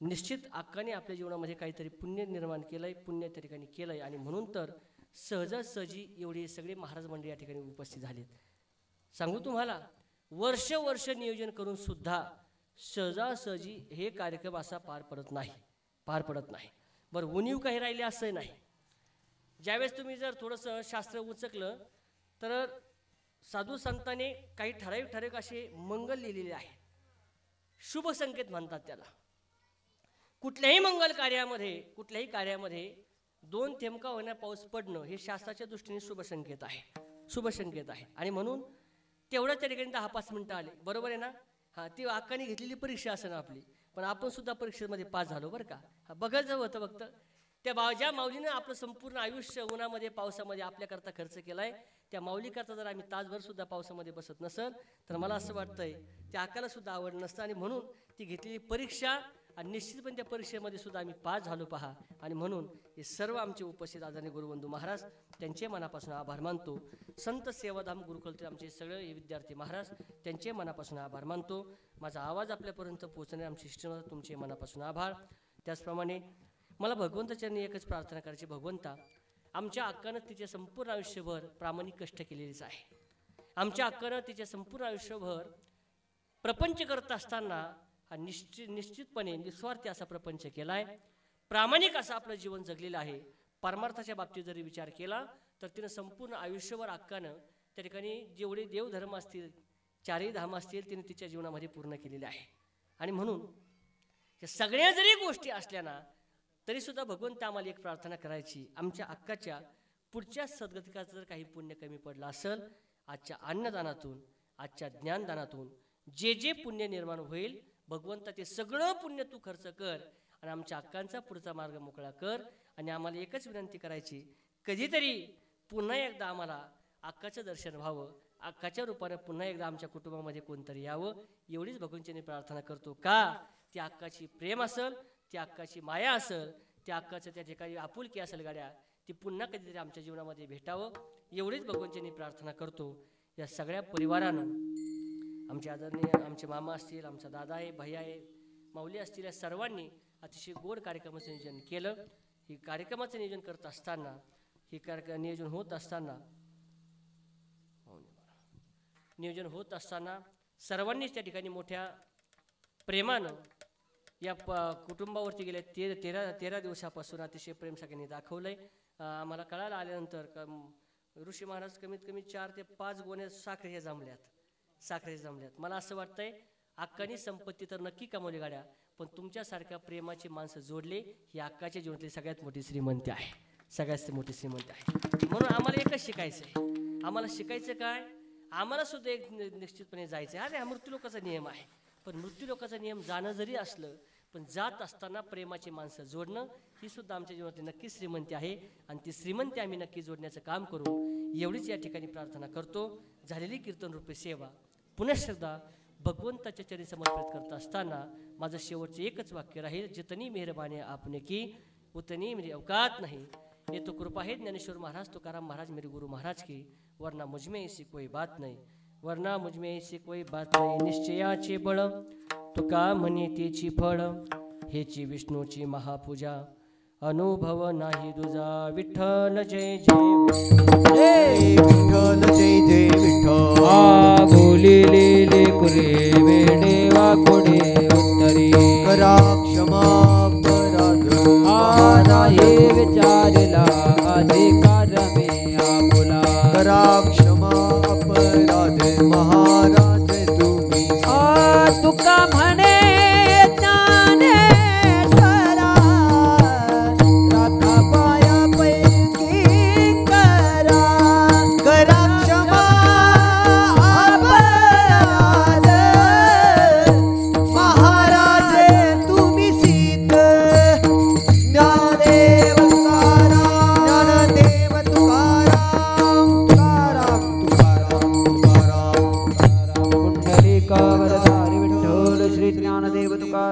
निश्चित अक्काने आपल्या जीवनामध्ये काहीतरी पुण्य निर्माण केलं आहे, पुण्य त्या ठिकाणी केलं आहे. आणि म्हणून तर सहजासहजी एवढे सगळे महाराज मंडळी या ठिकाणी उपस्थित झालेत. सांगू तुम्हाला, वर्ष नियोजन करून सुद्धा सहजासहजी हे कार्यक्रम असा पार पडत नाही. बरं, उणीव काही राहिले असं नाही. ज्यावेळेस तुम्ही जर थोडंसं शास्त्र उचकलं तर साधू संतांनी काही ठराविक असे मंगल लिहिलेले आहे. शुभ संकेत म्हणतात त्याला. कुठल्याही मंगल कार्यामध्ये 2 थेंब का होण्या पाऊस पडणं हे शास्त्राच्या दृष्टीने शुभ संकेत आहे. आणि म्हणून तेवढं त्या ठिकाणी 10-5 मिनिटं आले, बरोबर आहे ना. हां, ती अक्काने घेतलेली परीक्षा असं ना आपली, पण आपण सुद्धा परीक्षेमध्ये पास झालो बरं का. बघायचं होतं फक्त त्या ज्या माऊलीनं आपलं संपूर्ण आयुष्य उन्हामध्ये पावसामध्ये आपल्याकरता खर्च केलाय, त्या माऊलीकरता जर आम्ही तासभर सुद्धा पावसामध्ये बसत नसल तर मला असं वाटतंय त्या अक्काला सुद्धा आवड नसतं. आणि म्हणून ती घेतलेली परीक्षा आणि निश्चितपणे त्या परीक्षेमध्ये सुद्धा आम्ही पास झालो पहा. आणि म्हणून हे सर्व आमचे उपस्थित आदरणीय गुरुबंधू महाराज त्यांचे मनापासून आभार मानतो. संत सेवाधाम गुरुकुलचे आमचे सगळे विद्यार्थी महाराज त्यांचे मनापासून आभार मानतो. माझा आवाज आपल्यापर्यंत पोहोचणे आमचे शिष्टमंडळ तुमचे मनापासून आभार. त्याचप्रमाणे मला भगवंताच्यांनी एकच प्रार्थना करायची, भगवंता आमच्या अक्कानं तिचे संपूर्ण आयुष्यभर प्रामाणिक कष्ट केलेलेच आहे. आमच्या अक्कानं तिचे संपूर्ण आयुष्यभर प्रपंच करत असताना हा निश्चितपणे निस्वार्थी असा प्रपंच केलाय. प्रामाणिक असं आपलं जीवन जगलेलं आहे. परमार्थाच्या बाबतीत जरी विचार केला तर तिनं संपूर्ण आयुष्यभर अक्कानं त्या ठिकाणी जेवढे देवधर्म असतील, 4ही धाम असतील, तिने तिच्या जीवनामध्ये पूर्ण केलेले आहे. आणि म्हणून या सगळ्या जरी गोष्टी असल्या ना तरी सुद्धा भगवंत आम्हाला एक प्रार्थना करायची, आमच्या अक्काच्या पुढच्या सद्गतिकाचं जर काही पुण्य कमी पडलं असेल, आजच्या अन्नदानातून, आजच्या ज्ञानदानातून जे पुण्य निर्माण होईल, भगवंता ते सगळं पुण्य तू खर्च कर आणि आमच्या अक्कांचा पुढचा मार्ग मोकळा कर. आणि आम्हाला एकच विनंती करायची, कधीतरी पुन्हा एकदा आम्हाला अक्काचं दर्शन व्हावं, अक्काच्या रूपाने पुन्हा एकदा आमच्या कुटुंबामध्ये कोणतरी यावं, एवढीच भगवंतांनी प्रार्थना करतो. का ती अक्काची प्रेम असेल, ती अक्काची माया असेल, त्या अक्काचं त्या ठिकाणी आपुलकी असेल गाड्या, ती पुन्हा कधीतरी आमच्या जीवनामध्ये भेटावं, एवढीच भगवंतांनी प्रार्थना करतो. या सगळ्या परिवारानं, आमचे आदरणीय आमचे मामा असतील, आमचा दादा आहे, भैया आहे, माऊली असतील, या सर्वांनी अतिशय गोड कार्यक्रमाचं नियोजन केलं. ही कार्यक्रमाचं नियोजन करत असताना, नियोजन होत असताना सर्वांनीच त्या ठिकाणी मोठ्या प्रेमानं या कुटुंबावरती गेल्या 13 दिवसापासून अतिशय प्रेम सगळ्यांनी दाखवलंय. आम्हाला कळायला आल्यानंतर ऋषी महाराज कमीत कमी 4 ते 5 गोण्या साखरेच्या जमल्यात. मला असं वाटतंय अक्कानी संपत्ती तर नक्की कमवली गाड्या, पण तुमच्यासारख्या प्रेमाची माणसं जोडले, ही अक्काच्या जीवनातली सगळ्यात मोठी श्रीमंती आहे. म्हणून आम्हाला एकच शिकायचं आहे. आम्हाला शिकायचं काय, आम्हाला सुद्धा एक निश्चितपणे जायचं आहे. अरे हा मृत्यूलोकाचा नियम आहे, पण मृत्यूलोकाचा नियम जाणं जरी असलं, पण जात असताना प्रेमाची माणसं जोडणं ही सुद्धा आमच्या जीवनातली नक्की श्रीमंती आहे. आणि ती श्रीमंती आम्ही नक्की जोडण्याचं काम करू, एवढीच या ठिकाणी प्रार्थना करतो. झालेली कीर्तन रूपी सेवा पुनश्चदा भगवंताच्या चरणी समर्पित करत असताना माझं शेवटचं एकच वाक्य राहील, जितनी मेहरबानी आपने की उतनी मेरी औकात नहीं. ये तो कृपा है ज्ञानेश्वर महाराज तुकाराम महाराज मेरे गुरु महाराज की, वरना मुझमें ऐसी कोई बात नहीं. निश्चयाचे बळ तुका म्हणे तेची फळ, हेची विष्णूची महापूजा अनुभव नाही दुजा. विठ्ठल जय जय विठ्ठल, जय जय विठ्ठल. बोलिले कुरे वेडे वाकोडे उत्तरी, करा क्षमा अपराध आता हे विचारला अधिकार मे आपुला. करा क्षमा अपराध महाराज तुम्ही. तुका म्हणे ज्ञानेश्वरा,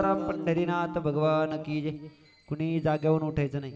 तुकाराम पंढरीनाथ भगवान की जय. कुणी जाग्यावरून उठायचं नाही.